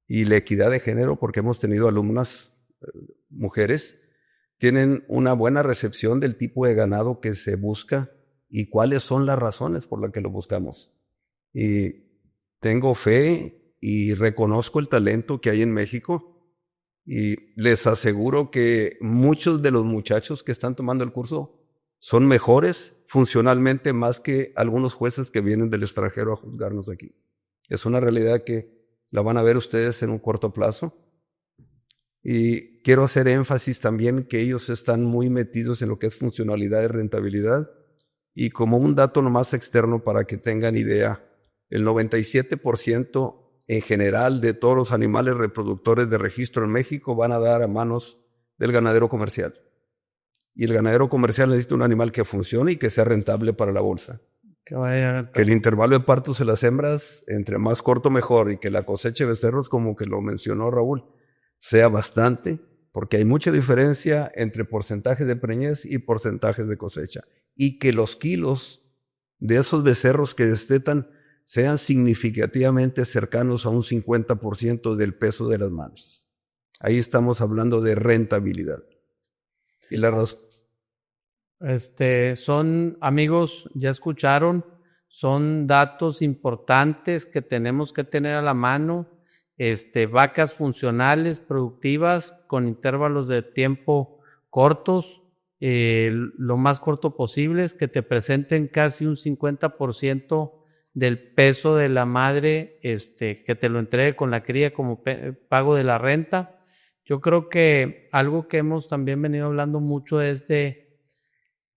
y la equidad de género, porque hemos tenido alumnas mujeres, tienen una buena recepción del tipo de ganado que se busca y cuáles son las razones por las que lo buscamos. Y tengo fe y reconozco el talento que hay en México y les aseguro que muchos de los muchachos que están tomando el curso son mejores funcionalmente más que algunos jueces que vienen del extranjero a juzgarnos aquí. Es una realidad que la van a ver ustedes en un corto plazo. Y quiero hacer énfasis también que ellos están muy metidos en lo que es funcionalidad y rentabilidad. Y como un dato nomás externo para que tengan idea, el 97% en general de todos los animales reproductores de registro en México van a dar a manos del ganadero comercial. Y el ganadero comercial necesita un animal que funcione y que sea rentable para la bolsa. Que vaya. Que el intervalo de partos en las hembras, entre más corto mejor, y que la cosecha de becerros, como que lo mencionó Raúl, sea bastante, porque hay mucha diferencia entre porcentajes de preñez y porcentajes de cosecha. Y que los kilos de esos becerros que destetan sean significativamente cercanos a un 50% del peso de las manos. Ahí estamos hablando de rentabilidad. Y la razón. Son, amigos, ya escucharon, son datos importantes que tenemos que tener a la mano. Vacas funcionales, productivas, con intervalos de tiempo cortos, lo más corto posibles, que te presenten casi un 50% del peso de la madre, que te lo entregue con la cría como pago de la renta. Yo creo que algo que hemos también venido hablando mucho es de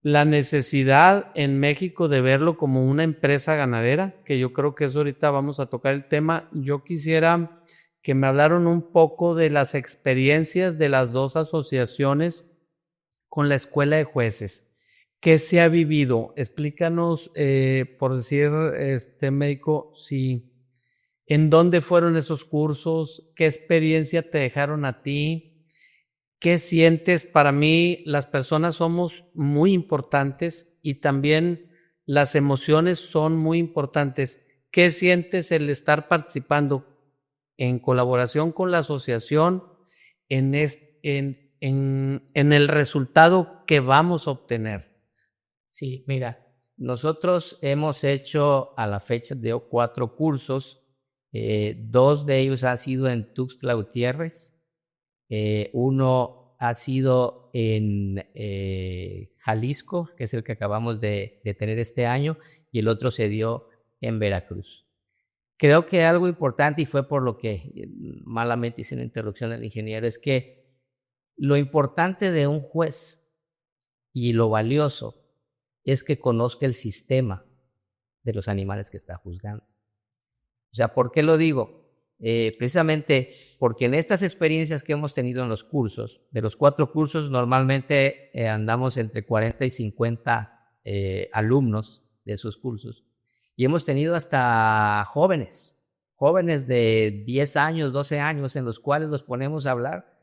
la necesidad en México de verlo como una empresa ganadera, que yo creo que eso ahorita vamos a tocar el tema. Yo quisiera que me hablaran un poco de las experiencias de las dos asociaciones con la Escuela de Jueces. ¿Qué se ha vivido? Explícanos, por decir, médico, si en dónde fueron esos cursos, qué experiencia te dejaron a ti. ¿Qué sientes? Para mí, las personas somos muy importantes y también las emociones son muy importantes. ¿Qué sientes el estar participando en colaboración con la asociación en el resultado que vamos a obtener? Sí, mira, nosotros hemos hecho a la fecha de 4 cursos. 2 de ellos han sido en Tuxtla Gutiérrez. Uno ha sido en Jalisco, que es el que acabamos de tener este año, y el otro se dio en Veracruz. Creo que algo importante, y fue por lo que malamente hice la interrupción del ingeniero, es que lo importante de un juez y lo valioso es que conozca el sistema de los animales que está juzgando. O sea, ¿por qué lo digo? Precisamente porque en estas experiencias que hemos tenido en los cursos, de los 4 cursos normalmente andamos entre 40 y 50 alumnos de esos cursos, y hemos tenido hasta jóvenes de 10 años, 12 años, en los cuales los ponemos a hablar,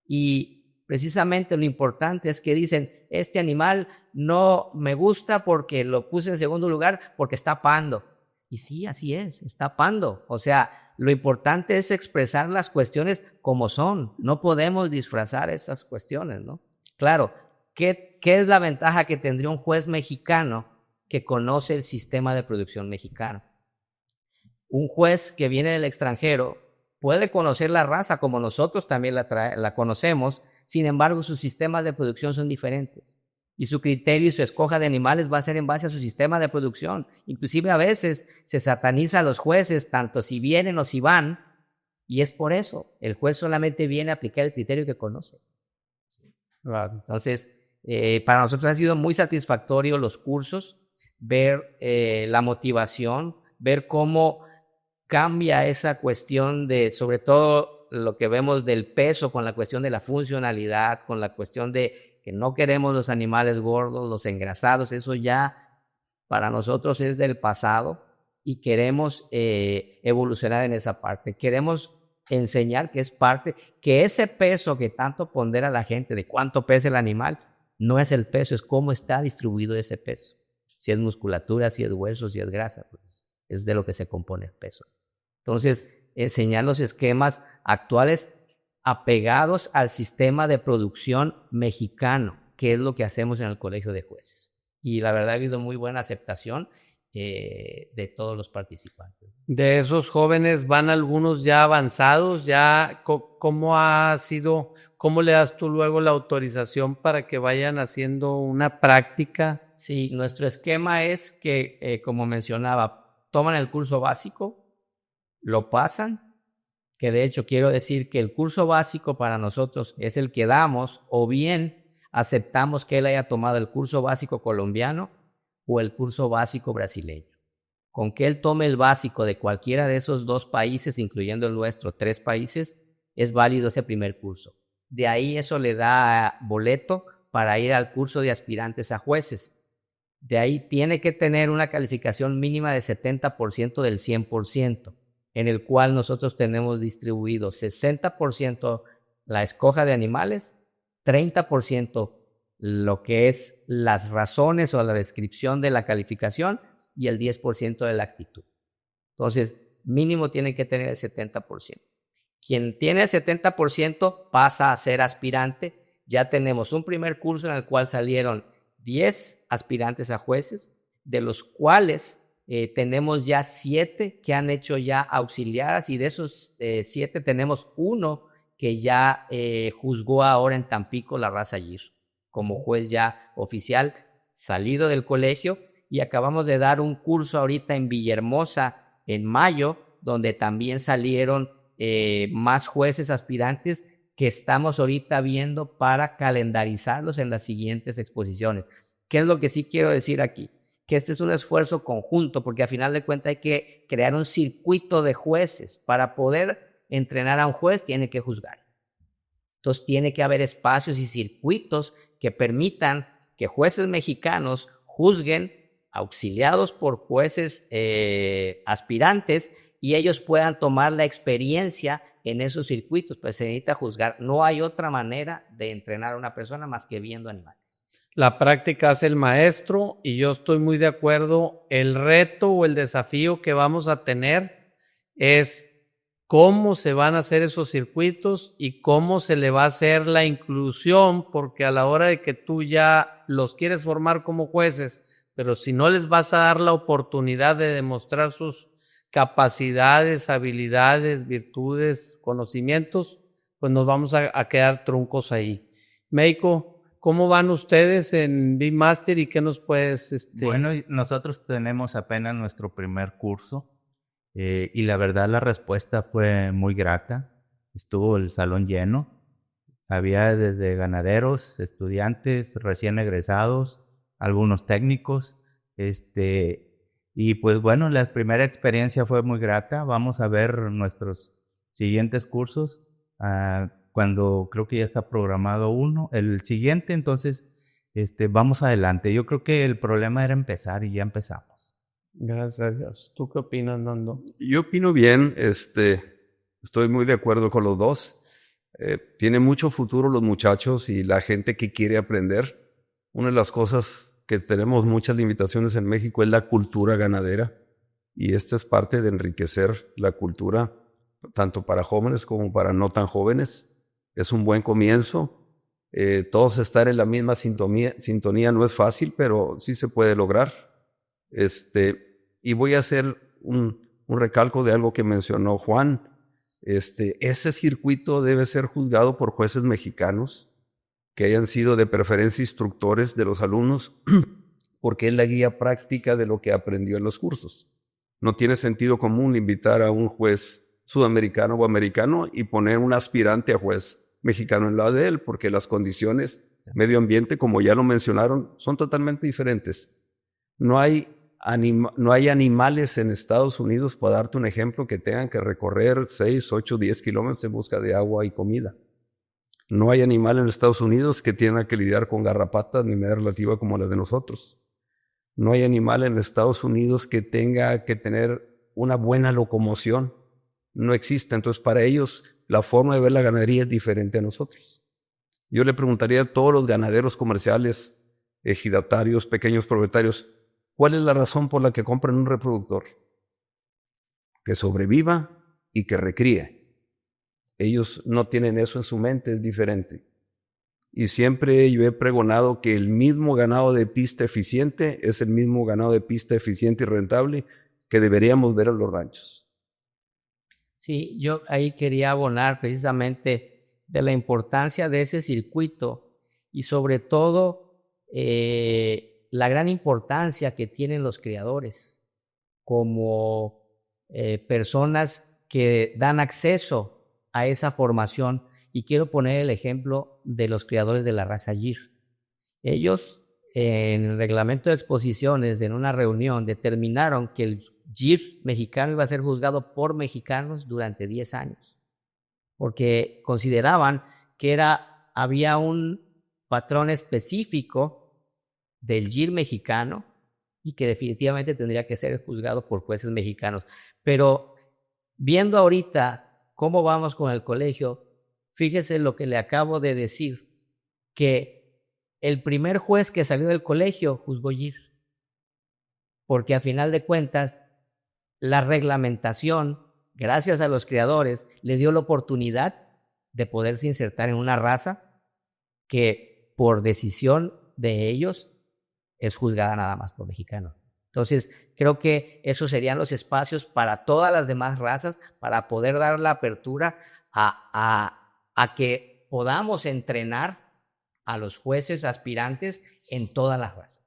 y precisamente lo importante es que dicen, este animal no me gusta porque lo puse en segundo lugar porque está pando. Y sí, así es, está pando. O sea, lo importante es expresar las cuestiones como son. No podemos disfrazar esas cuestiones, ¿no? Claro, ¿qué es la ventaja que tendría un juez mexicano que conoce el sistema de producción mexicano? Un juez que viene del extranjero puede conocer la raza como nosotros también la conocemos, sin embargo, sus sistemas de producción son diferentes. Y su criterio y su escoja de animales va a ser en base a su sistema de producción. Inclusive a veces se sataniza a los jueces, tanto si vienen o si van, y es por eso. El juez solamente viene a aplicar el criterio que conoce. Entonces, para nosotros ha sido muy satisfactorio los cursos, ver la motivación, ver cómo cambia esa cuestión de, sobre todo lo que vemos del peso, con la cuestión de la funcionalidad, con la cuestión de que no queremos los animales gordos, los engrasados. Eso ya para nosotros es del pasado y queremos evolucionar en esa parte. Queremos enseñar que es parte, que ese peso que tanto pondera la gente de cuánto pesa el animal, no es el peso, es cómo está distribuido ese peso. Si es musculatura, si es hueso, si es grasa, pues es de lo que se compone el peso. Entonces, enseñar los esquemas actuales apegados al sistema de producción mexicano, que es lo que hacemos en el Colegio de Jueces. Y la verdad ha habido muy buena aceptación de todos los participantes. De esos jóvenes van algunos ya avanzados, ya ¿cómo ha sido, cómo le das tú luego la autorización para que vayan haciendo una práctica? Sí, nuestro esquema es que, como mencionaba, toman el curso básico, lo pasan, que de hecho quiero decir que el curso básico para nosotros es el que damos, o bien aceptamos que él haya tomado el curso básico colombiano o el curso básico brasileño. Con que él tome el básico de cualquiera de esos 2 países, incluyendo el nuestro, 3 países, es válido ese primer curso. De ahí eso le da boleto para ir al curso de aspirantes a jueces. De ahí tiene que tener una calificación mínima de 70% del 100%, en el cual nosotros tenemos distribuido 60% la escoja de animales, 30% lo que es las razones o la descripción de la calificación y el 10% de la actitud. Entonces, mínimo tiene que tener el 70%. Quien tiene el 70% pasa a ser aspirante. Ya tenemos un primer curso en el cual salieron 10 aspirantes a jueces, de los cuales tenemos ya 7 que han hecho ya auxiliares, y de esos 7 tenemos 1 que ya juzgó ahora en Tampico la raza Gir, como juez ya oficial, salido del colegio, y acabamos de dar un curso ahorita en Villahermosa en mayo, donde también salieron más jueces aspirantes que estamos ahorita viendo para calendarizarlos en las siguientes exposiciones. ¿Qué es lo que sí quiero decir aquí? Que este es un esfuerzo conjunto, porque a final de cuentas hay que crear un circuito de jueces. Para poder entrenar a un juez tiene que juzgar. Entonces tiene que haber espacios y circuitos que permitan que jueces mexicanos juzguen auxiliados por jueces aspirantes, y ellos puedan tomar la experiencia en esos circuitos. Pues se necesita juzgar. No hay otra manera de entrenar a una persona más que viendo animales. La práctica hace el maestro, y yo estoy muy de acuerdo. El reto o el desafío que vamos a tener es cómo se van a hacer esos circuitos y cómo se le va a hacer la inclusión, porque a la hora de que tú ya los quieres formar como jueces, pero si no les vas a dar la oportunidad de demostrar sus capacidades, habilidades, virtudes, conocimientos, pues nos vamos a quedar truncos ahí. Meiko, ¿cómo van ustedes en Beemaster y qué nos puedes...? Bueno, nosotros tenemos apenas nuestro primer curso y la verdad la respuesta fue muy grata. Estuvo el salón lleno. Había desde ganaderos, estudiantes recién egresados, algunos técnicos, y pues bueno, la primera experiencia fue muy grata. Vamos a ver nuestros siguientes cursos cuando creo que ya está programado el siguiente, entonces vamos adelante. Yo creo que el problema era empezar y ya empezamos. Gracias a Dios. ¿Tú qué opinas, Nando? Yo opino bien, estoy muy de acuerdo con los dos. Tiene mucho futuro los muchachos y la gente que quiere aprender. Una de las cosas que tenemos muchas limitaciones en México es la cultura ganadera, y esta es parte de enriquecer la cultura tanto para jóvenes como para no tan jóvenes. Es un buen comienzo. Todos estar en la misma sintonía no es fácil, pero sí se puede lograr. Y voy a hacer un recalco de algo que mencionó Juan. Ese circuito debe ser juzgado por jueces mexicanos que hayan sido de preferencia instructores de los alumnos, porque es la guía práctica de lo que aprendió en los cursos. No tiene sentido común invitar a un juez sudamericano o americano y poner un aspirante a juez mexicano en lado de él, porque las condiciones, medio ambiente, como ya lo mencionaron, son totalmente diferentes. No hay animales en Estados Unidos, para darte un ejemplo, que tengan que recorrer 6, 8, 10 kilómetros en busca de agua y comida. No hay animal en Estados Unidos que tenga que lidiar con garrapatas ni media relativa como la de nosotros. No hay animal en Estados Unidos que tenga que tener una buena locomoción. No existe. Entonces, para ellos, la forma de ver la ganadería es diferente a nosotros. Yo le preguntaría a todos los ganaderos comerciales, ejidatarios, pequeños propietarios, ¿cuál es la razón por la que compran un reproductor? Que sobreviva y que recríe. Ellos no tienen eso en su mente, es diferente. y siempre yo he pregonado que el mismo ganado de pista eficiente es el mismo ganado de pista eficiente y rentable que deberíamos ver en los ranchos. Sí, yo ahí quería abonar precisamente de la importancia de ese circuito y sobre todo la gran importancia que tienen los criadores como personas que dan acceso a esa formación. Y quiero poner el ejemplo de los criadores de la raza Gir. Ellos, en el reglamento de exposiciones, en una reunión, determinaron que el Gir mexicano iba a ser juzgado por mexicanos durante 10 años, porque consideraban que había un patrón específico del Gir mexicano y que definitivamente tendría que ser juzgado por jueces mexicanos. Pero viendo ahorita cómo vamos con el colegio, fíjese lo que le acabo de decir, que el primer juez que salió del colegio juzgó Gir, porque a final de cuentas la reglamentación, gracias a los criadores, le dio la oportunidad de poderse insertar en una raza que por decisión de ellos es juzgada nada más por mexicanos. Entonces, creo que esos serían los espacios para todas las demás razas, para poder dar la apertura a que podamos entrenar a los jueces aspirantes en todas las razas.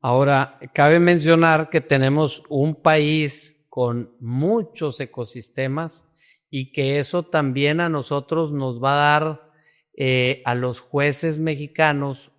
Ahora, cabe mencionar que tenemos un país con muchos ecosistemas y que eso también a nosotros nos va a dar a los jueces mexicanos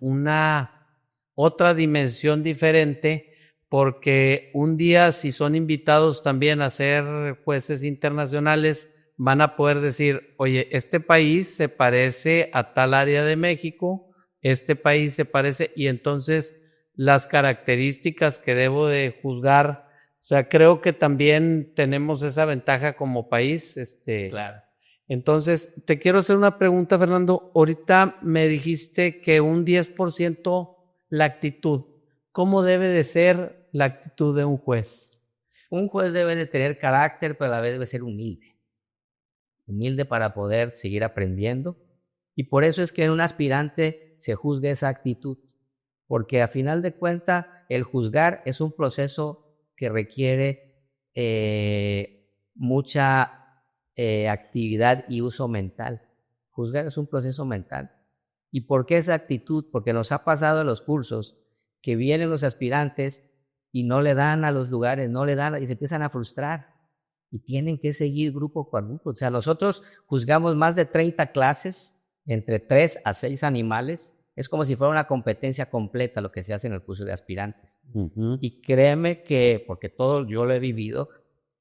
otra dimensión diferente, porque un día, si son invitados también a ser jueces internacionales, van a poder decir, oye, este país se parece a tal área de México, este país se parece, y entonces las características que debo de juzgar, o sea, creo que también tenemos esa ventaja como país. Claro. Entonces, te quiero hacer una pregunta, Fernando. Ahorita me dijiste que un 10% la actitud. ¿Cómo debe de ser la actitud de un juez? Un juez debe de tener carácter, pero a la vez debe ser humilde. Humilde para poder seguir aprendiendo. Y por eso es que en un aspirante se juzga esa actitud. Porque a final de cuentas, el juzgar es un proceso que requiere mucha actividad y uso mental. Juzgar es un proceso mental. ¿Y por qué esa actitud? Porque nos ha pasado en los cursos que vienen los aspirantes y no le dan a los lugares, no le dan y se empiezan a frustrar y tienen que seguir grupo por grupo. O sea, nosotros juzgamos más de 30 clases, entre 3 a 6 animales. Es como si fuera una competencia completa lo que se hace en el curso de aspirantes. Y créeme que, porque todo yo lo he vivido,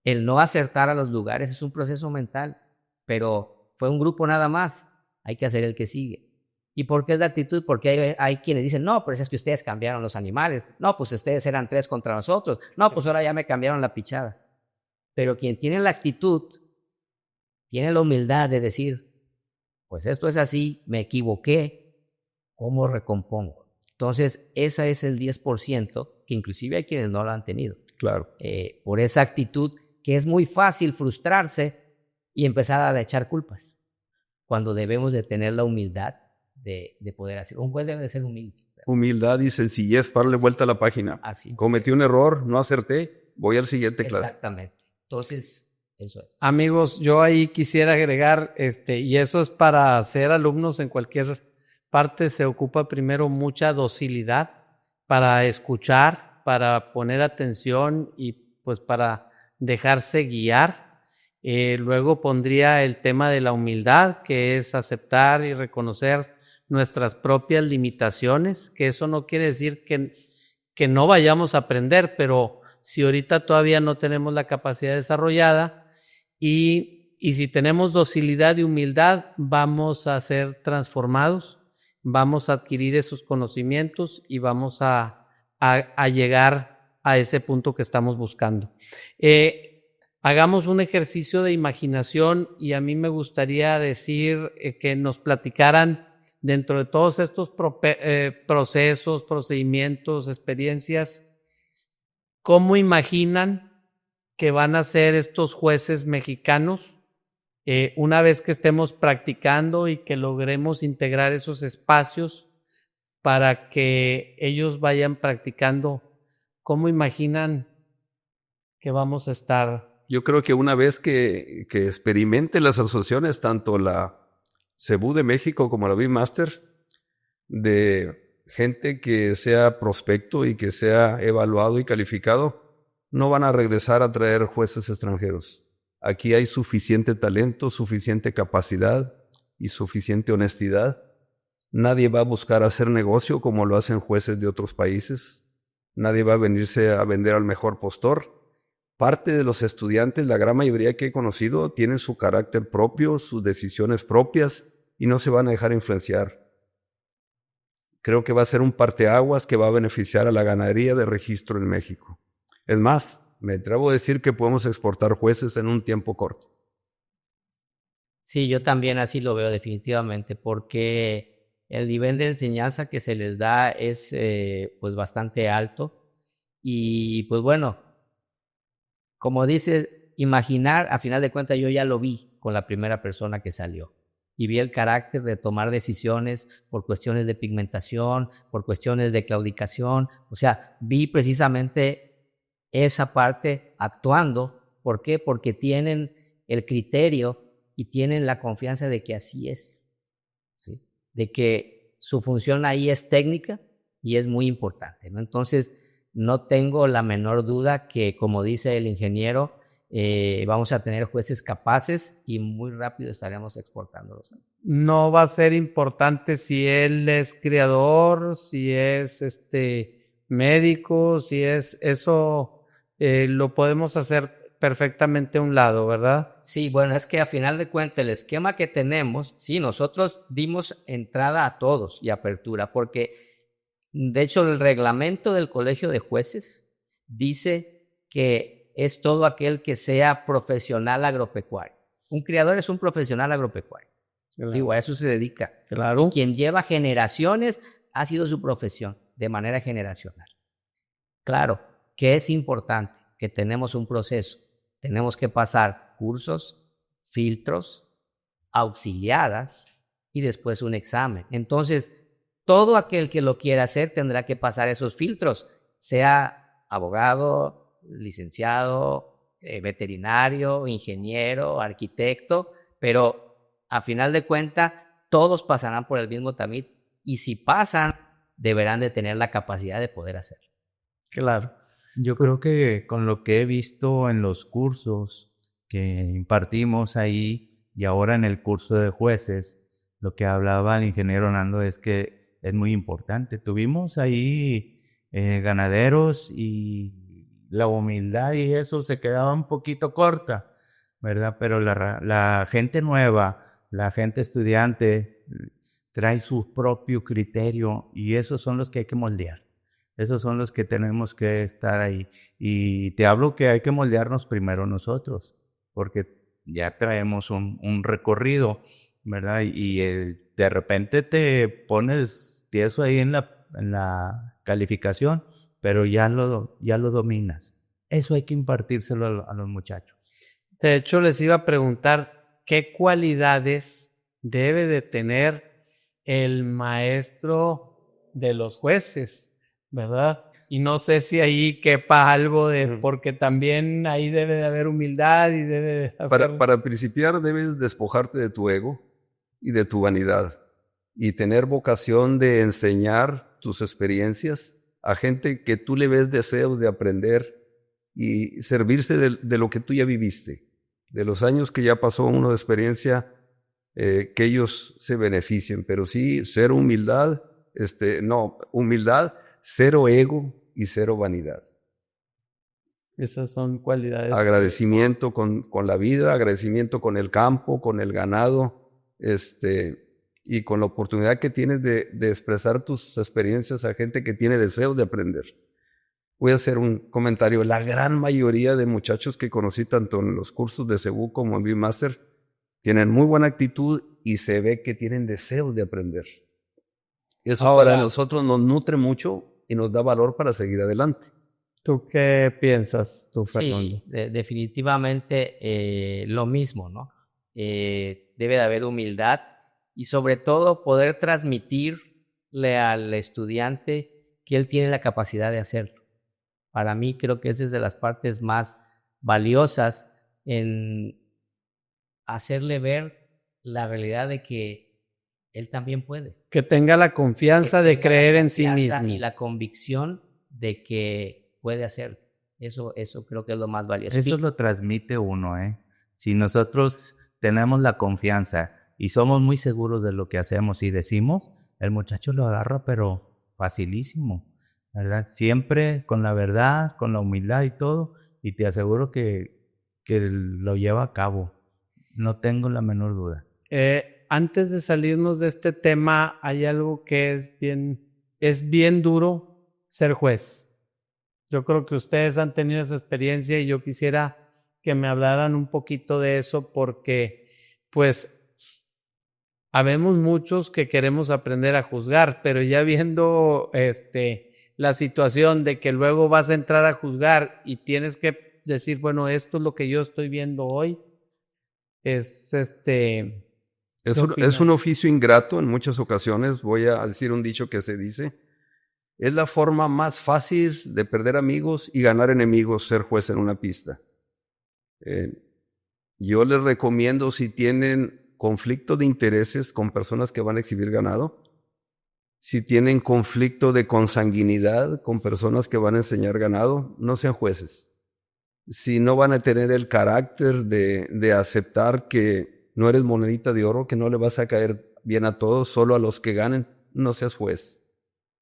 el no acertar a los lugares es un proceso mental, pero fue un grupo nada más, hay que hacer el que sigue. ¿Y por qué es la actitud? Porque hay quienes dicen, no, pues es que ustedes cambiaron los animales, no, pues ustedes eran 3 contra nosotros, no, pues ahora ya me cambiaron la pichada. Pero quien tiene la actitud, tiene la humildad de decir, pues esto es así, me equivoqué, ¿cómo recompongo? Entonces, ese es el 10%, que inclusive hay quienes no lo han tenido. Claro. Por esa actitud que es muy fácil frustrarse y empezar a echar culpas, cuando debemos de tener la humildad de poder hacer. Un juez debe de ser humilde. Humildad y sencillez para darle vuelta a la página. Así. Cometí un error, no acerté, voy al siguiente clase. Exactamente. Entonces, eso es. Amigos, yo ahí quisiera agregar, y eso es para ser alumnos en cualquier parte, se ocupa primero mucha docilidad para escuchar, para poner atención y pues para dejarse guiar. Luego pondría el tema de la humildad, que es aceptar y reconocer nuestras propias limitaciones, que eso no quiere decir que no vayamos a aprender, pero si ahorita todavía no tenemos la capacidad desarrollada y si tenemos docilidad y humildad, vamos a ser transformados, vamos a adquirir esos conocimientos y vamos a llegar a ese punto que estamos buscando. Hagamos un ejercicio de imaginación y a mí me gustaría decir que nos platicaran dentro de todos estos procesos, procedimientos, experiencias, ¿cómo imaginan que van a ser estos jueces mexicanos Una vez que estemos practicando y que logremos integrar esos espacios para que ellos vayan practicando, ¿cómo imaginan que vamos a estar? Yo creo que una vez que experimenten las asociaciones, tanto la CEBU de México como la Beatmaster, de gente que sea prospecto y que sea evaluado y calificado, no van a regresar a traer jueces extranjeros. Aquí hay suficiente talento, suficiente capacidad y suficiente honestidad. Nadie va a buscar hacer negocio como lo hacen jueces de otros países. Nadie va a venirse a vender al mejor postor. Parte de los estudiantes, la gran mayoría que he conocido, tienen su carácter propio, sus decisiones propias y no se van a dejar influenciar. Creo que va a ser un parteaguas que va a beneficiar a la ganadería de registro en México. Es más, me atrevo a decir que podemos exportar jueces en un tiempo corto. Sí, yo también así lo veo definitivamente, porque el nivel de enseñanza que se les da es pues bastante alto y pues bueno, como dices, imaginar, a final de cuentas yo ya lo vi con la primera persona que salió y vi el carácter de tomar decisiones por cuestiones de pigmentación, por cuestiones de claudicación, o sea, vi precisamente esa parte actuando. ¿Por qué? Porque tienen el criterio y tienen la confianza de que así es, ¿sí? De que su función ahí es técnica y es muy importante, ¿no? Entonces, no tengo la menor duda que, como dice el ingeniero, vamos a tener jueces capaces y muy rápido estaremos exportándolos. No va a ser importante si él es criador, si es médico, si es eso, lo podemos hacer perfectamente a un lado, ¿verdad? Sí, bueno, es que a final de cuentas el esquema que tenemos, sí, nosotros dimos entrada a todos y apertura, porque de hecho el reglamento del Colegio de Jueces dice que es todo aquel que sea profesional agropecuario. Un criador es un profesional agropecuario. Claro. Digo, a eso se dedica. Claro. Quien lleva generaciones ha sido su profesión de manera generacional. Claro, que es importante que tenemos un proceso. Tenemos que pasar cursos, filtros, auxiliadas y después un examen. Entonces, todo aquel que lo quiera hacer tendrá que pasar esos filtros, sea abogado, licenciado, veterinario, ingeniero, arquitecto, pero a final de cuentas todos pasarán por el mismo tamiz y si pasan, deberán de tener la capacidad de poder hacerlo. Claro. Yo creo que con lo que he visto en los cursos que impartimos ahí y ahora en el curso de jueces, lo que hablaba el ingeniero Nando es que es muy importante. Tuvimos ahí ganaderos y la humildad y eso se quedaba un poquito corta, ¿verdad? Pero la gente nueva, la gente estudiante trae su propio criterio y esos son los que hay que moldear. Esos son los que tenemos que estar ahí. Y te hablo que hay que moldearnos primero nosotros, porque ya traemos un recorrido, ¿verdad? Y de repente te pones tieso ahí en la calificación, pero ya lo dominas. Eso hay que impartírselo a los muchachos. De hecho, les iba a preguntar qué cualidades debe de tener el maestro de los jueces, ¿verdad? Y no sé si ahí quepa algo de, porque también ahí debe de haber humildad y debe de haber... Para principiar debes despojarte de tu ego y de tu vanidad y tener vocación de enseñar tus experiencias a gente que tú le ves deseo de aprender y servirse de lo que tú ya viviste, de los años que ya pasó uno de experiencia, que ellos se beneficien, pero sí ser humildad, humildad, cero ego y cero vanidad. Esas son cualidades. Agradecimiento con la vida, agradecimiento con el campo, con el ganado, y con la oportunidad que tienes de expresar tus experiencias a gente que tiene deseo de aprender. Voy a hacer un comentario. La gran mayoría de muchachos que conocí tanto en los cursos de CEBU como en Beatmaster tienen muy buena actitud y se ve que tienen deseo de aprender. Eso ahora, para nosotros nos nutre mucho y nos da valor para seguir adelante. ¿Tú qué piensas, tú, Fernando? Sí, definitivamente lo mismo, ¿no? debe de haber humildad y sobre todo poder transmitirle al estudiante que él tiene la capacidad de hacerlo. Para mí creo que esa es de las partes más valiosas en hacerle ver la realidad de que él también puede. Que tenga la confianza de creer en sí mismo. Y la convicción de que puede hacerlo. Eso creo que es lo más valioso. Eso lo transmite uno, ¿eh? Si nosotros tenemos la confianza y somos muy seguros de lo que hacemos y decimos, el muchacho lo agarra, pero facilísimo, ¿verdad? Siempre con la verdad, con la humildad y todo, y te aseguro que lo lleva a cabo. No tengo la menor duda. Antes de salirnos de este tema, hay algo que es bien duro ser juez. Yo creo que ustedes han tenido esa experiencia y yo quisiera que me hablaran un poquito de eso porque, pues, habemos muchos que queremos aprender a juzgar, pero ya viendo la situación de que luego vas a entrar a juzgar y tienes que decir, bueno, esto es lo que yo estoy viendo hoy, Es un oficio ingrato en muchas ocasiones. Voy a decir un dicho que se dice: es la forma más fácil de perder amigos y ganar enemigos, ser juez en una pista. Yo les recomiendo, si tienen conflicto de intereses con personas que van a exhibir ganado, si tienen conflicto de consanguinidad con personas que van a enseñar ganado, no sean jueces. Si no van a tener el carácter de aceptar que no eres monedita de oro, que no le vas a caer bien a todos, solo a los que ganen, no seas juez.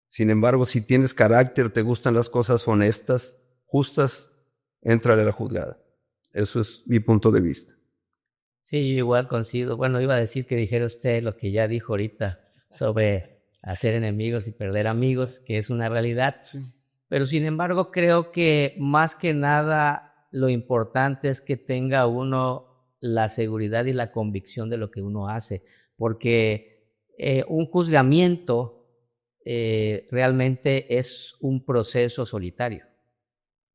Sin embargo, si tienes carácter, te gustan las cosas honestas, justas, éntrale a la juzgada. Eso es mi punto de vista. Sí, igual coincido. Bueno, iba a decir que dijera usted lo que ya dijo ahorita sobre hacer enemigos y perder amigos, que es una realidad. Sí. Pero sin embargo, creo que más que nada lo importante es que tenga uno la seguridad y la convicción de lo que uno hace, porque un juzgamiento realmente es un proceso solitario.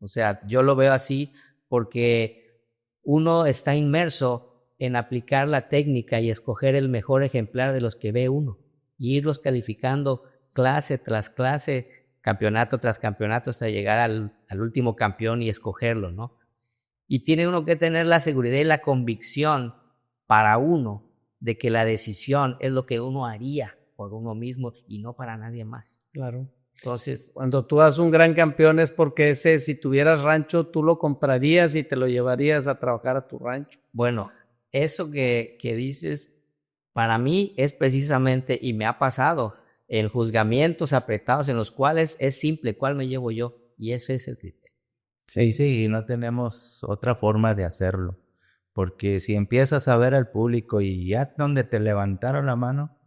O sea, yo lo veo así porque uno está inmerso en aplicar la técnica y escoger el mejor ejemplar de los que ve uno y irlos calificando clase tras clase, campeonato tras campeonato hasta llegar al último campeón y escogerlo, ¿no? Y tiene uno que tener la seguridad y la convicción para uno de que la decisión es lo que uno haría por uno mismo y no para nadie más. Claro. Entonces, cuando tú das un gran campeón es porque si tuvieras rancho, tú lo comprarías y te lo llevarías a trabajar a tu rancho. Bueno, eso que dices, para mí es precisamente, y me ha pasado, en juzgamientos apretados en los cuales es simple, ¿cuál me llevo yo? Y ese es el criterio. Sí, no tenemos otra forma de hacerlo. Porque si empiezas a ver al público y ya donde te levantaron la mano,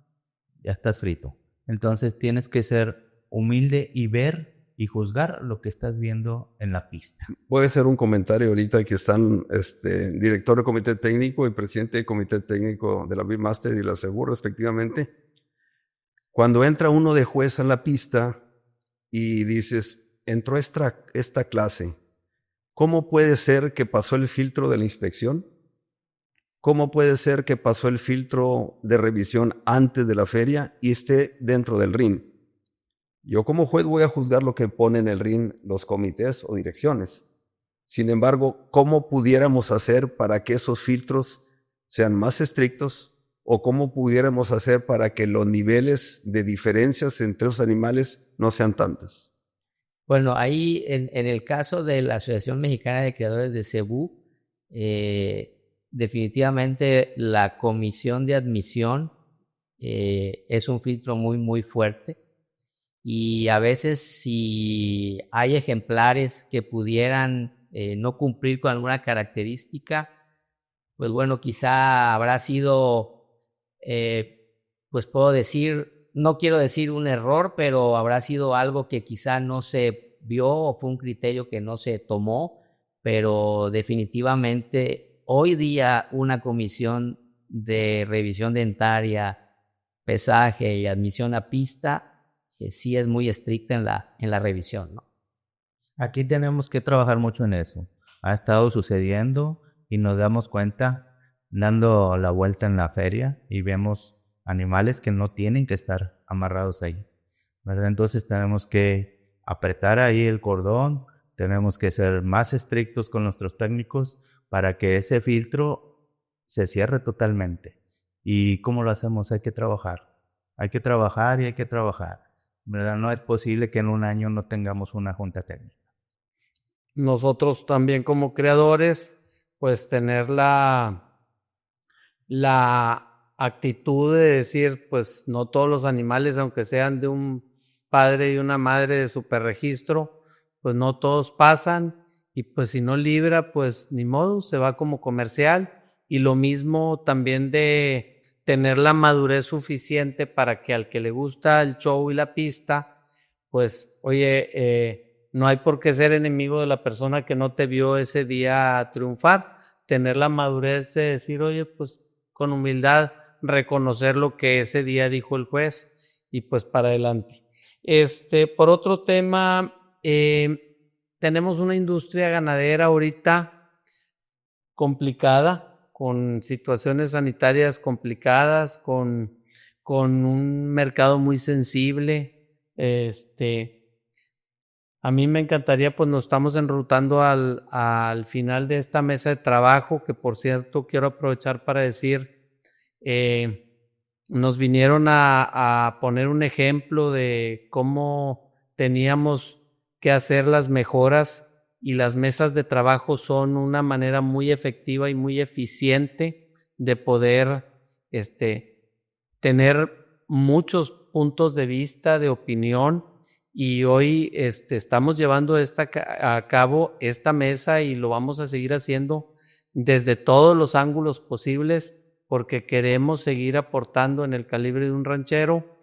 ya estás frito. Entonces tienes que ser humilde y ver y juzgar lo que estás viendo en la pista. Voy a hacer un comentario ahorita que están director del comité técnico y presidente del comité técnico de la Beatmaster y la CEBU respectivamente. Cuando entra uno de juez a la pista y dices, entró esta clase, ¿cómo puede ser que pasó el filtro de la inspección? ¿Cómo puede ser que pasó el filtro de revisión antes de la feria y esté dentro del ring? Yo como juez voy a juzgar lo que ponen en el ring los comités o direcciones. Sin embargo, ¿cómo pudiéramos hacer para que esos filtros sean más estrictos? ¿O cómo pudiéramos hacer para que los niveles de diferencias entre los animales no sean tantos? Bueno, ahí en el caso de la Asociación Mexicana de Criadores de Cebú, definitivamente la comisión de admisión es un filtro muy, muy fuerte. Y a veces si hay ejemplares que pudieran no cumplir con alguna característica, pues bueno, quizá habrá sido, pues puedo decir, no quiero decir un error, pero habrá sido algo que quizá no se vio o fue un criterio que no se tomó, pero definitivamente hoy día una comisión de revisión dentaria, pesaje y admisión a pista sí es muy estricta en la revisión, ¿no? Aquí tenemos que trabajar mucho en eso. Ha estado sucediendo y nos damos cuenta dando la vuelta en la feria y vemos animales que no tienen que estar amarrados ahí, ¿verdad? Entonces tenemos que apretar ahí el cordón, tenemos que ser más estrictos con nuestros técnicos para que ese filtro se cierre totalmente. ¿Y cómo lo hacemos? Hay que trabajar y hay que trabajar, ¿verdad? No es posible que en un año no tengamos una junta técnica. Nosotros también como creadores, pues tener la actitud de decir, pues no todos los animales, aunque sean de un padre y una madre de superregistro, pues no todos pasan, y pues si no libra, pues ni modo, se va como comercial. Y lo mismo también de tener la madurez suficiente para que al que le gusta el show y la pista, pues oye, no hay por qué ser enemigo de la persona que no te vio ese día triunfar. Tener la madurez de decir, oye, pues con humildad reconocer lo que ese día dijo el juez y pues para adelante. Por otro tema, tenemos una industria ganadera ahorita complicada, con situaciones sanitarias complicadas, con un mercado muy sensible. A mí me encantaría, pues nos estamos enrutando al final de esta mesa de trabajo, que por cierto quiero aprovechar para decir, nos vinieron a poner un ejemplo de cómo teníamos que hacer las mejoras, y las mesas de trabajo son una manera muy efectiva y muy eficiente de poder tener muchos puntos de vista, de opinión. Y hoy estamos llevando a cabo esta mesa y lo vamos a seguir haciendo desde todos los ángulos posibles, porque queremos seguir aportando en el calibre de un ranchero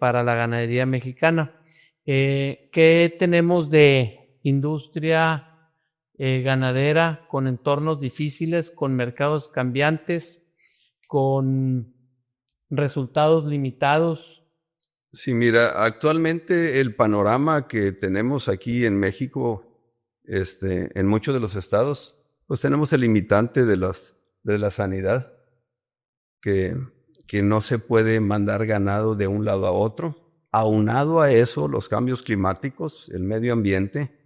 para la ganadería mexicana. ¿Qué tenemos de industria ganadera con entornos difíciles, con mercados cambiantes, con resultados limitados? Sí, mira, actualmente el panorama que tenemos aquí en México, en muchos de los estados, pues tenemos el limitante de la sanidad, que no se puede mandar ganado de un lado a otro. Aunado a eso, los cambios climáticos, el medio ambiente,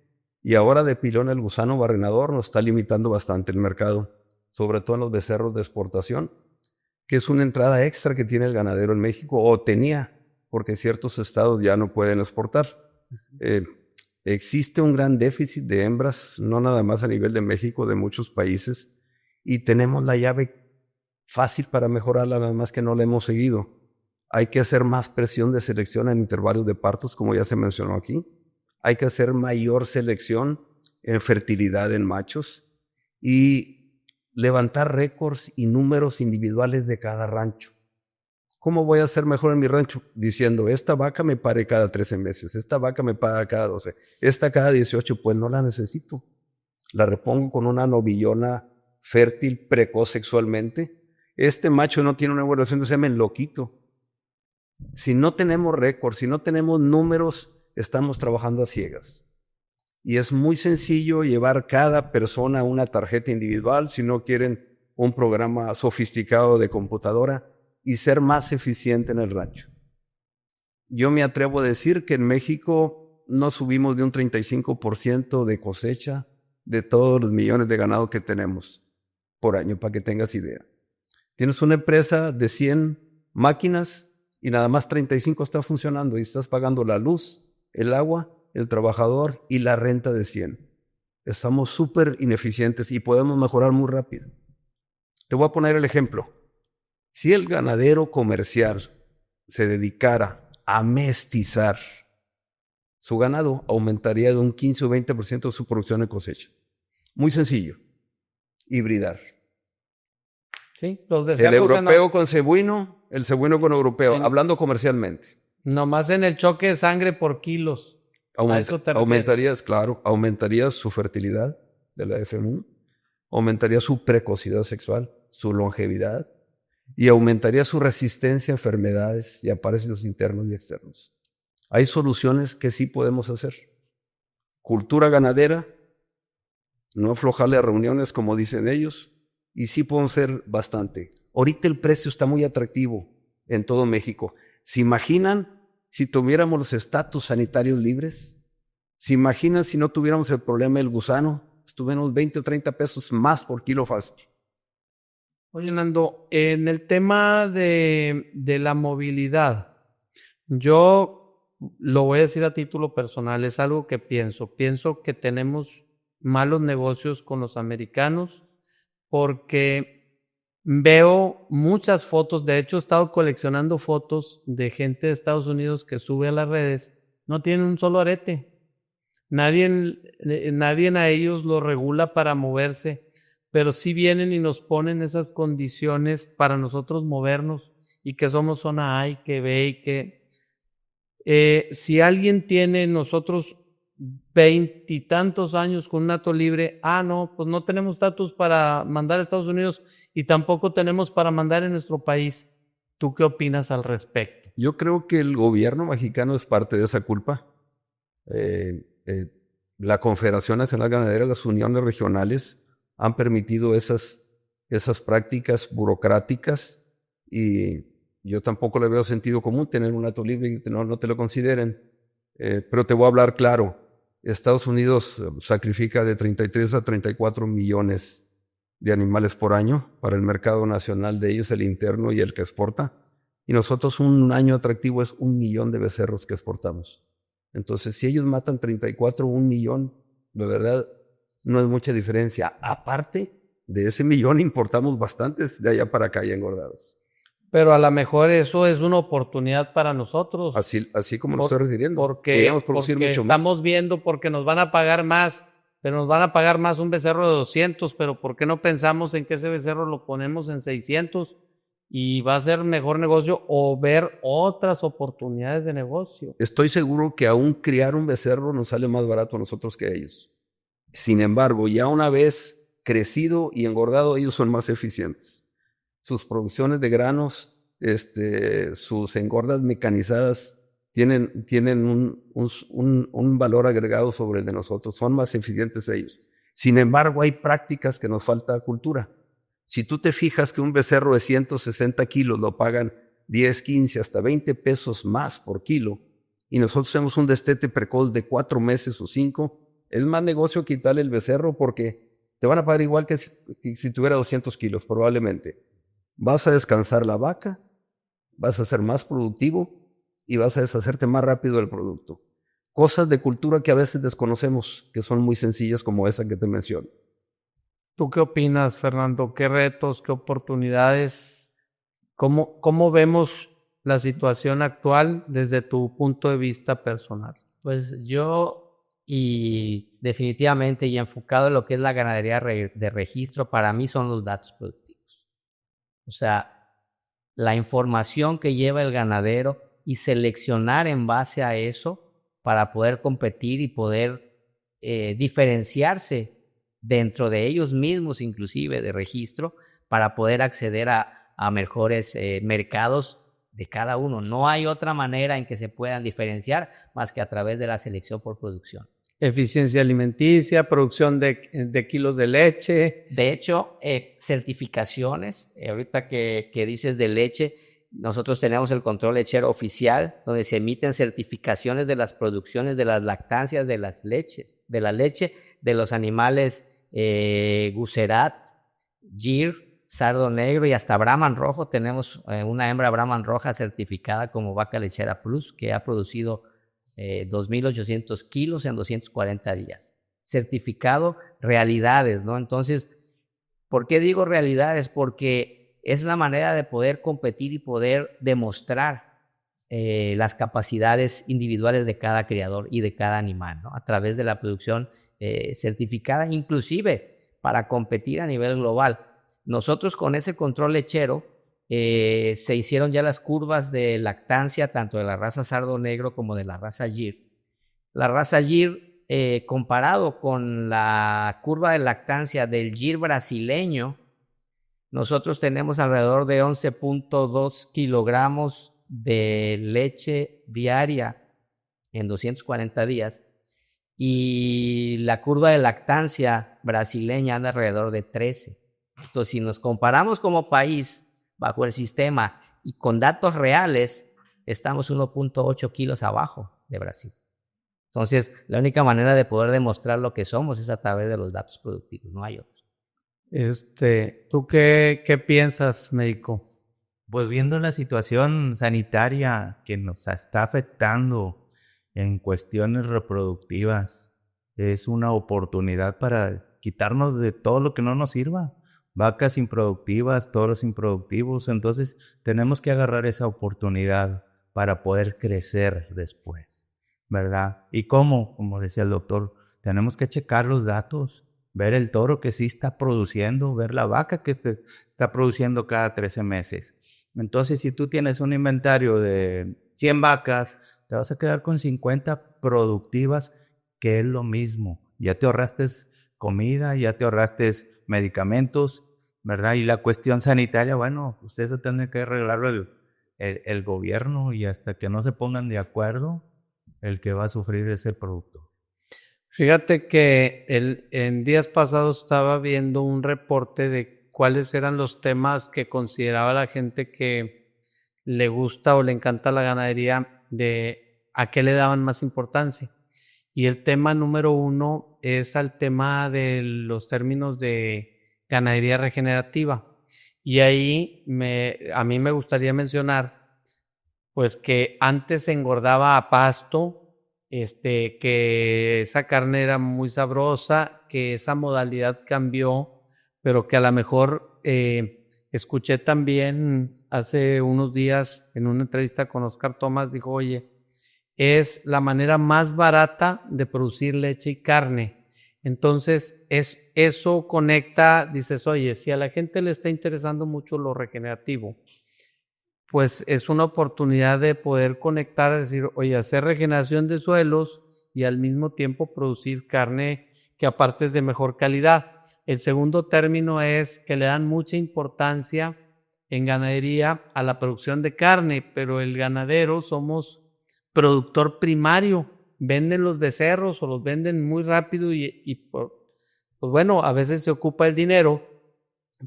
y ahora de pilón el gusano barrenador nos está limitando bastante el mercado, sobre todo en los becerros de exportación, que es una entrada extra que tiene el ganadero en México, o tenía, porque ciertos estados ya no pueden exportar. Existe un gran déficit de hembras, no nada más a nivel de México, de muchos países, y tenemos la llave fácil para mejorarla, nada más que no la hemos seguido. Hay que hacer más presión de selección en intervalos de partos, como ya se mencionó aquí. Hay que hacer mayor selección en fertilidad en machos y levantar récords y números individuales de cada rancho. ¿Cómo voy a hacer mejor en mi rancho? Diciendo, esta vaca me pare cada 13 meses, esta vaca me para cada 12, esta cada 18, pues no la necesito. La repongo con una novillona fértil, precoz sexualmente. Este macho no tiene una evaluación de semen, lo quito. Si no tenemos récords, si no tenemos números, estamos trabajando a ciegas. Y es muy sencillo llevar cada persona una tarjeta individual, si no quieren un programa sofisticado de computadora, y ser más eficiente en el rancho. Yo me atrevo a decir que en México no subimos de un 35% de cosecha de todos los millones de ganado que tenemos por año, para que tengas idea. Tienes una empresa de 100 máquinas y nada más 35 está funcionando y estás pagando la luz, el agua, el trabajador y la renta de 100. Estamos súper ineficientes y podemos mejorar muy rápido. Te voy a poner el ejemplo. Si el ganadero comercial se dedicara a mestizar su ganado, aumentaría de un 15 o 20% su producción en cosecha. Muy sencillo. Hibridar. Sí, los el europeo con cebuino, el cebuino con europeo, hablando comercialmente. Nomás en el choque de sangre por kilos. Aumentaría su fertilidad de la FMU, aumentaría su precocidad sexual, su longevidad, y aumentaría su resistencia a enfermedades y a parásitos internos y externos. Hay soluciones que sí podemos hacer. Cultura ganadera, no aflojarle a reuniones como dicen ellos, y sí podemos ser bastante. Ahorita el precio está muy atractivo en todo México. ¿Se imaginan si tuviéramos los estatus sanitarios libres? ¿Se imaginan si no tuviéramos el problema del gusano? Estuviéramos 20 o 30 pesos más por kilo fácil. Oye, Nando, en el tema de la movilidad, yo lo voy a decir a título personal, es algo que pienso. Pienso que tenemos malos negocios con los americanos porque veo muchas fotos, de hecho he estado coleccionando fotos de gente de Estados Unidos que sube a las redes, no tienen un solo arete. Nadie a ellos los regula para moverse, pero sí vienen y nos ponen esas condiciones para nosotros movernos y que somos zona A y que B y que si alguien tiene nosotros 20 y tantos años con un acto libre, no, pues no tenemos estatus para mandar a Estados Unidos y tampoco tenemos para mandar en nuestro país. ¿Tú qué opinas al respecto? Yo creo que el gobierno mexicano es parte de esa culpa. La Confederación Nacional Ganadera, las uniones regionales han permitido esas prácticas burocráticas y yo tampoco le veo sentido común tener un acto libre y no te lo consideren. Pero te voy a hablar claro. Estados Unidos sacrifica de 33 a 34 millones de animales por año para el mercado nacional de ellos, el interno y el que exporta. Y nosotros un año atractivo es 1 millón de becerros que exportamos. Entonces, si ellos matan 34, 1 millón, de verdad, no es mucha diferencia. Aparte de ese millón, importamos bastantes de allá para acá ya engordados. Pero a lo mejor eso es una oportunidad para nosotros. Así como lo estoy refiriendo. Porque podríamos producir mucho más. Estamos viendo porque nos van a pagar más, pero nos van a pagar más un becerro de 200, pero ¿por qué no pensamos en que ese becerro lo ponemos en 600? Y va a ser mejor negocio o ver otras oportunidades de negocio. Estoy seguro que aún criar un becerro nos sale más barato a nosotros que a ellos. Sin embargo, ya una vez crecido y engordado, ellos son más eficientes. Sus producciones de granos, sus engordas mecanizadas tienen un valor agregado sobre el de nosotros. Son más eficientes ellos. Sin embargo, hay prácticas que nos falta cultura. Si tú te fijas que un becerro de 160 kilos lo pagan 10, 15, hasta 20 pesos más por kilo y nosotros hacemos un destete precoz de 4 meses o 5, es más negocio quitarle el becerro porque te van a pagar igual que si tuviera 200 kilos probablemente. Vas a descansar la vaca, vas a ser más productivo y vas a deshacerte más rápido del producto. Cosas de cultura que a veces desconocemos, que son muy sencillas como esa que te menciono. ¿Tú qué opinas, Fernando? ¿Qué retos, qué oportunidades? ¿Cómo vemos la situación actual desde tu punto de vista personal? Pues yo, y definitivamente, y enfocado en lo que es la ganadería de registro, para mí son los datos productivos. O sea, la información que lleva el ganadero y seleccionar en base a eso para poder competir y poder diferenciarse dentro de ellos mismos, inclusive de registro, para poder acceder a mejores mercados de cada uno. No hay otra manera en que se puedan diferenciar más que a través de la selección por producción. Eficiencia alimenticia, producción de kilos de leche. De hecho, certificaciones, ahorita que dices de leche, nosotros tenemos el control lechero oficial, donde se emiten certificaciones de las producciones, de las lactancias, de las leches, de la leche de los animales Gucerat, Gir, Sardo Negro y hasta Brahman Rojo. Tenemos una hembra Brahman Roja certificada como vaca lechera Plus que ha producido 2.800 kilos en 240 días. Certificado realidades, ¿no? Entonces, ¿por qué digo realidades? Porque es la manera de poder competir y poder demostrar las capacidades individuales de cada criador y de cada animal, ¿no? A través de la producción certificada, inclusive para competir a nivel global. Nosotros con ese control lechero se hicieron ya las curvas de lactancia tanto de la raza Sardo Negro como de la raza Gir. La raza Gir, comparado con la curva de lactancia del Gir brasileño, nosotros tenemos alrededor de 11.2 kilogramos de leche diaria en 240 días y la curva de lactancia brasileña anda alrededor de 13. Entonces, si nos comparamos como país bajo el sistema y con datos reales, estamos 1.8 kilos abajo de Brasil. Entonces, la única manera de poder demostrar lo que somos es a través de los datos productivos, no hay otra. ¿Tú qué piensas, médico? Pues viendo la situación sanitaria que nos está afectando en cuestiones reproductivas, es una oportunidad para quitarnos de todo lo que no nos sirva. Vacas improductivas, toros improductivos. Entonces tenemos que agarrar esa oportunidad para poder crecer después, ¿verdad? ¿Y cómo? Como decía el doctor, tenemos que checar los datos, ver el toro que sí está produciendo, ver la vaca que está produciendo cada 13 meses. Entonces, si tú tienes un inventario de 100 vacas, te vas a quedar con 50 productivas, que es lo mismo. Ya te ahorraste comida, ya te ahorraste medicamentos, ¿verdad? Y la cuestión sanitaria, bueno, ustedes se tienen que arreglarlo el gobierno, y hasta que no se pongan de acuerdo, el que va a sufrir es el productor. Fíjate que en días pasados estaba viendo un reporte de cuáles eran los temas que consideraba la gente que le gusta o le encanta la ganadería, de a qué le daban más importancia. Y el tema número 1 es al tema de los términos de ganadería regenerativa. Y ahí a mí me gustaría mencionar, pues, que antes se engordaba a pasto, que esa carne era muy sabrosa, que esa modalidad cambió, pero que a lo mejor escuché también hace unos días en una entrevista con Oscar Tomás, dijo, oye, es la manera más barata de producir leche y carne. Entonces, eso conecta, dices, oye, si a la gente le está interesando mucho lo regenerativo, pues es una oportunidad de poder conectar, decir, oye, hacer regeneración de suelos y al mismo tiempo producir carne que aparte es de mejor calidad. El segundo término es que le dan mucha importancia en ganadería a la producción de carne, pero el ganadero somos productor primario, venden los becerros o los venden muy rápido pues bueno, a veces se ocupa el dinero,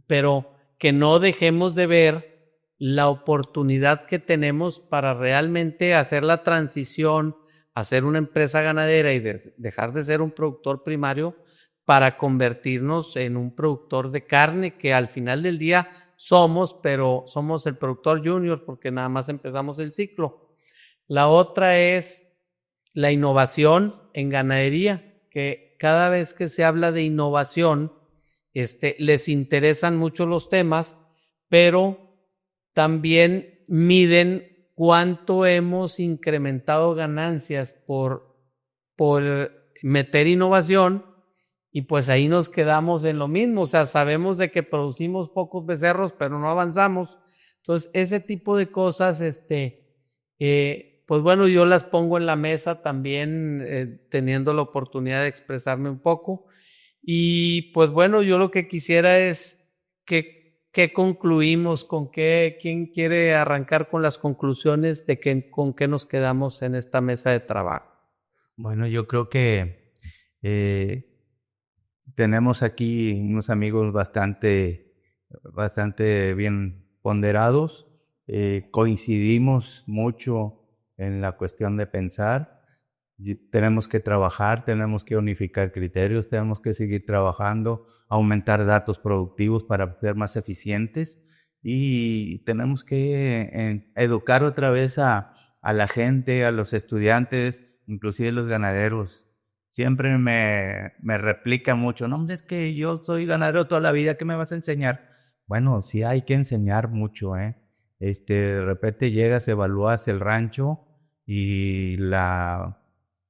pero que no dejemos de ver la oportunidad que tenemos para realmente hacer la transición a ser una empresa ganadera y dejar de ser un productor primario para convertirnos en un productor de carne, que al final del día somos, pero somos el productor junior porque nada más empezamos el ciclo. La otra es la innovación en ganadería, que cada vez que se habla de innovación, les interesan mucho los temas, pero también miden cuánto hemos incrementado ganancias por meter innovación, y pues ahí nos quedamos en lo mismo. O sea, sabemos de que producimos pocos becerros, pero no avanzamos. Entonces, ese tipo de cosas, pues bueno, yo las pongo en la mesa también, teniendo la oportunidad de expresarme un poco. Y pues bueno, yo lo que quisiera es que concluimos, quién quiere arrancar con las conclusiones de con qué nos quedamos en esta mesa de trabajo. Bueno, yo creo que tenemos aquí unos amigos bastante bien ponderados. Coincidimos mucho en la cuestión de pensar. Tenemos que trabajar, tenemos que unificar criterios, tenemos que seguir trabajando, aumentar datos productivos para ser más eficientes, y tenemos que educar otra vez a la gente, a los estudiantes, inclusive los ganaderos. Siempre me replica mucho, no, hombre, es que yo soy ganadero toda la vida, ¿qué me vas a enseñar? Bueno, sí hay que enseñar mucho, de repente llegas, evalúas el rancho y la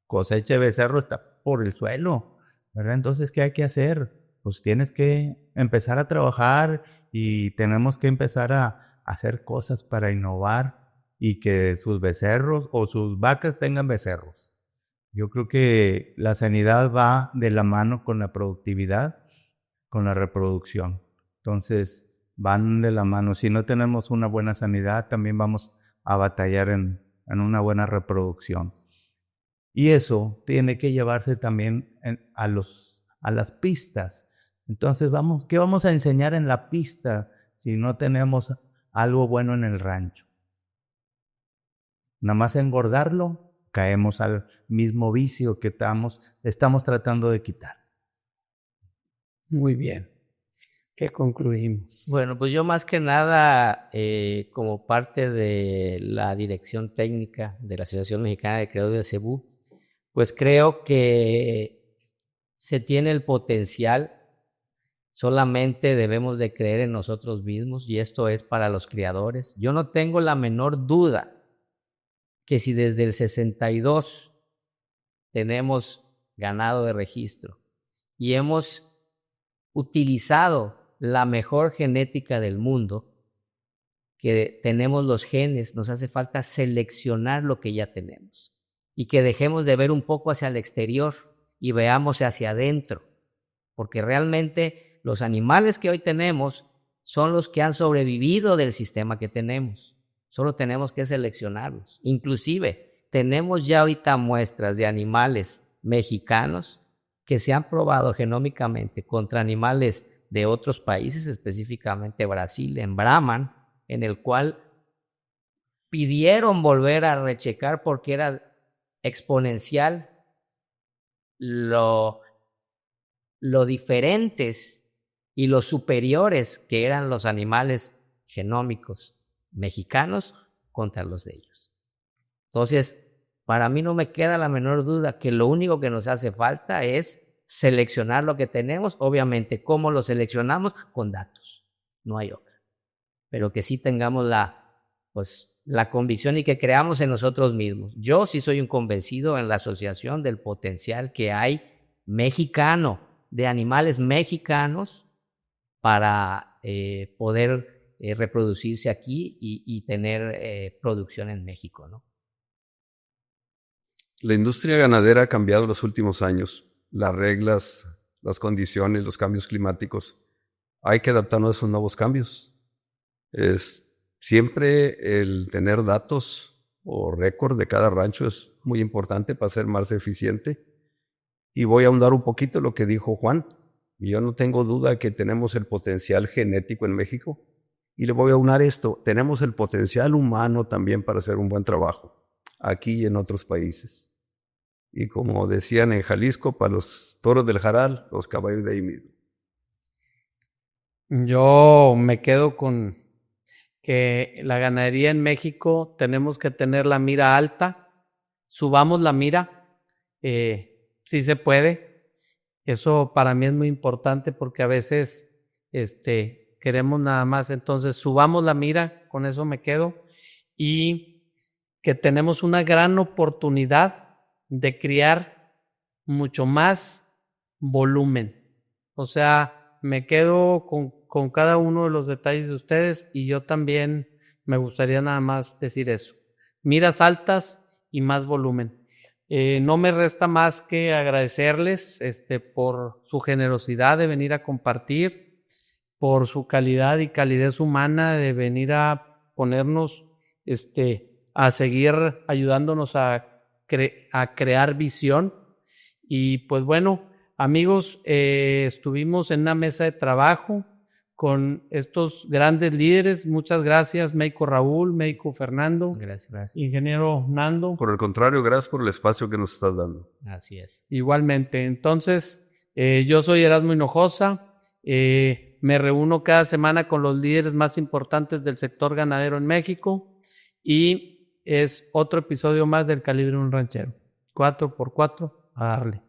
cosecha de becerro está por el suelo, ¿verdad? Entonces, ¿qué hay que hacer? Pues tienes que empezar a trabajar, y tenemos que empezar a hacer cosas para innovar y que sus becerros o sus vacas tengan becerros. Yo creo que la sanidad va de la mano con la productividad, con la reproducción. Entonces, van de la mano. Si no tenemos una buena sanidad, también vamos a batallar en una buena reproducción. Y eso tiene que llevarse también a las pistas. Entonces, ¿qué vamos a enseñar en la pista si no tenemos algo bueno en el rancho? Nada más engordarlo, caemos al mismo vicio que estamos tratando de quitar. Muy bien. ¿Qué concluimos? Bueno, pues yo más que nada, como parte de la dirección técnica de la Asociación Mexicana de Creadores de Cebú, pues creo que se tiene el potencial, solamente debemos de creer en nosotros mismos, y esto es para los criadores. Yo no tengo la menor duda que si desde el 62 tenemos ganado de registro y hemos utilizado la mejor genética del mundo, que tenemos los genes, nos hace falta seleccionar lo que ya tenemos y que dejemos de ver un poco hacia el exterior y veamos hacia adentro, porque realmente los animales que hoy tenemos son los que han sobrevivido del sistema que tenemos. Solo tenemos que seleccionarlos. Inclusive tenemos ya ahorita muestras de animales mexicanos que se han probado genómicamente contra animales de otros países, específicamente Brasil, en Brahman, en el cual pidieron volver a rechecar porque era exponencial lo diferentes y lo superiores que eran los animales genómicos mexicanos contra los de ellos. Entonces, para mí no me queda la menor duda que lo único que nos hace falta es seleccionar lo que tenemos. Obviamente, ¿cómo lo seleccionamos? Con datos, no hay otra. Pero que sí tengamos la convicción y que creamos en nosotros mismos. Yo sí soy un convencido en la asociación del potencial que hay mexicano, de animales mexicanos, para poder reproducirse aquí y tener producción en México, ¿no? La industria ganadera ha cambiado en los últimos años. Las reglas, las condiciones, los cambios climáticos. Hay que adaptarnos a esos nuevos cambios. Siempre el tener datos o récord de cada rancho es muy importante para ser más eficiente. Y voy a ahondar un poquito en lo que dijo Juan. Yo no tengo duda que tenemos el potencial genético en México. Y le voy a aunar esto. Tenemos el potencial humano también para hacer un buen trabajo aquí y en otros países. Y como decían en Jalisco, para los toros del Jaral, los caballos de ahí mismo. Yo me quedo con que la ganadería en México tenemos que tener la mira alta, subamos la mira, sí se puede. Eso para mí es muy importante porque a veces queremos nada más, entonces subamos la mira, con eso me quedo, y que tenemos una gran oportunidad de criar mucho más volumen. O sea, me quedo con cada uno de los detalles de ustedes, y yo también me gustaría nada más decir eso. Miras altas y más volumen. No me resta más que agradecerles por su generosidad de venir a compartir, por su calidad y calidez humana de venir a ponernos, a seguir ayudándonos a crear visión. Y pues bueno, amigos, estuvimos en una mesa de trabajo con estos grandes líderes. Muchas gracias, Médico Raúl, Médico Fernando. Gracias. Ingeniero Nando. Por el contrario, gracias por el espacio que nos estás dando. Así es. Igualmente. Entonces, yo soy Erasmo Hinojosa. Me reúno cada semana con los líderes más importantes del sector ganadero en México, y es otro episodio más del Calibre de un Ranchero. 4x4, a darle.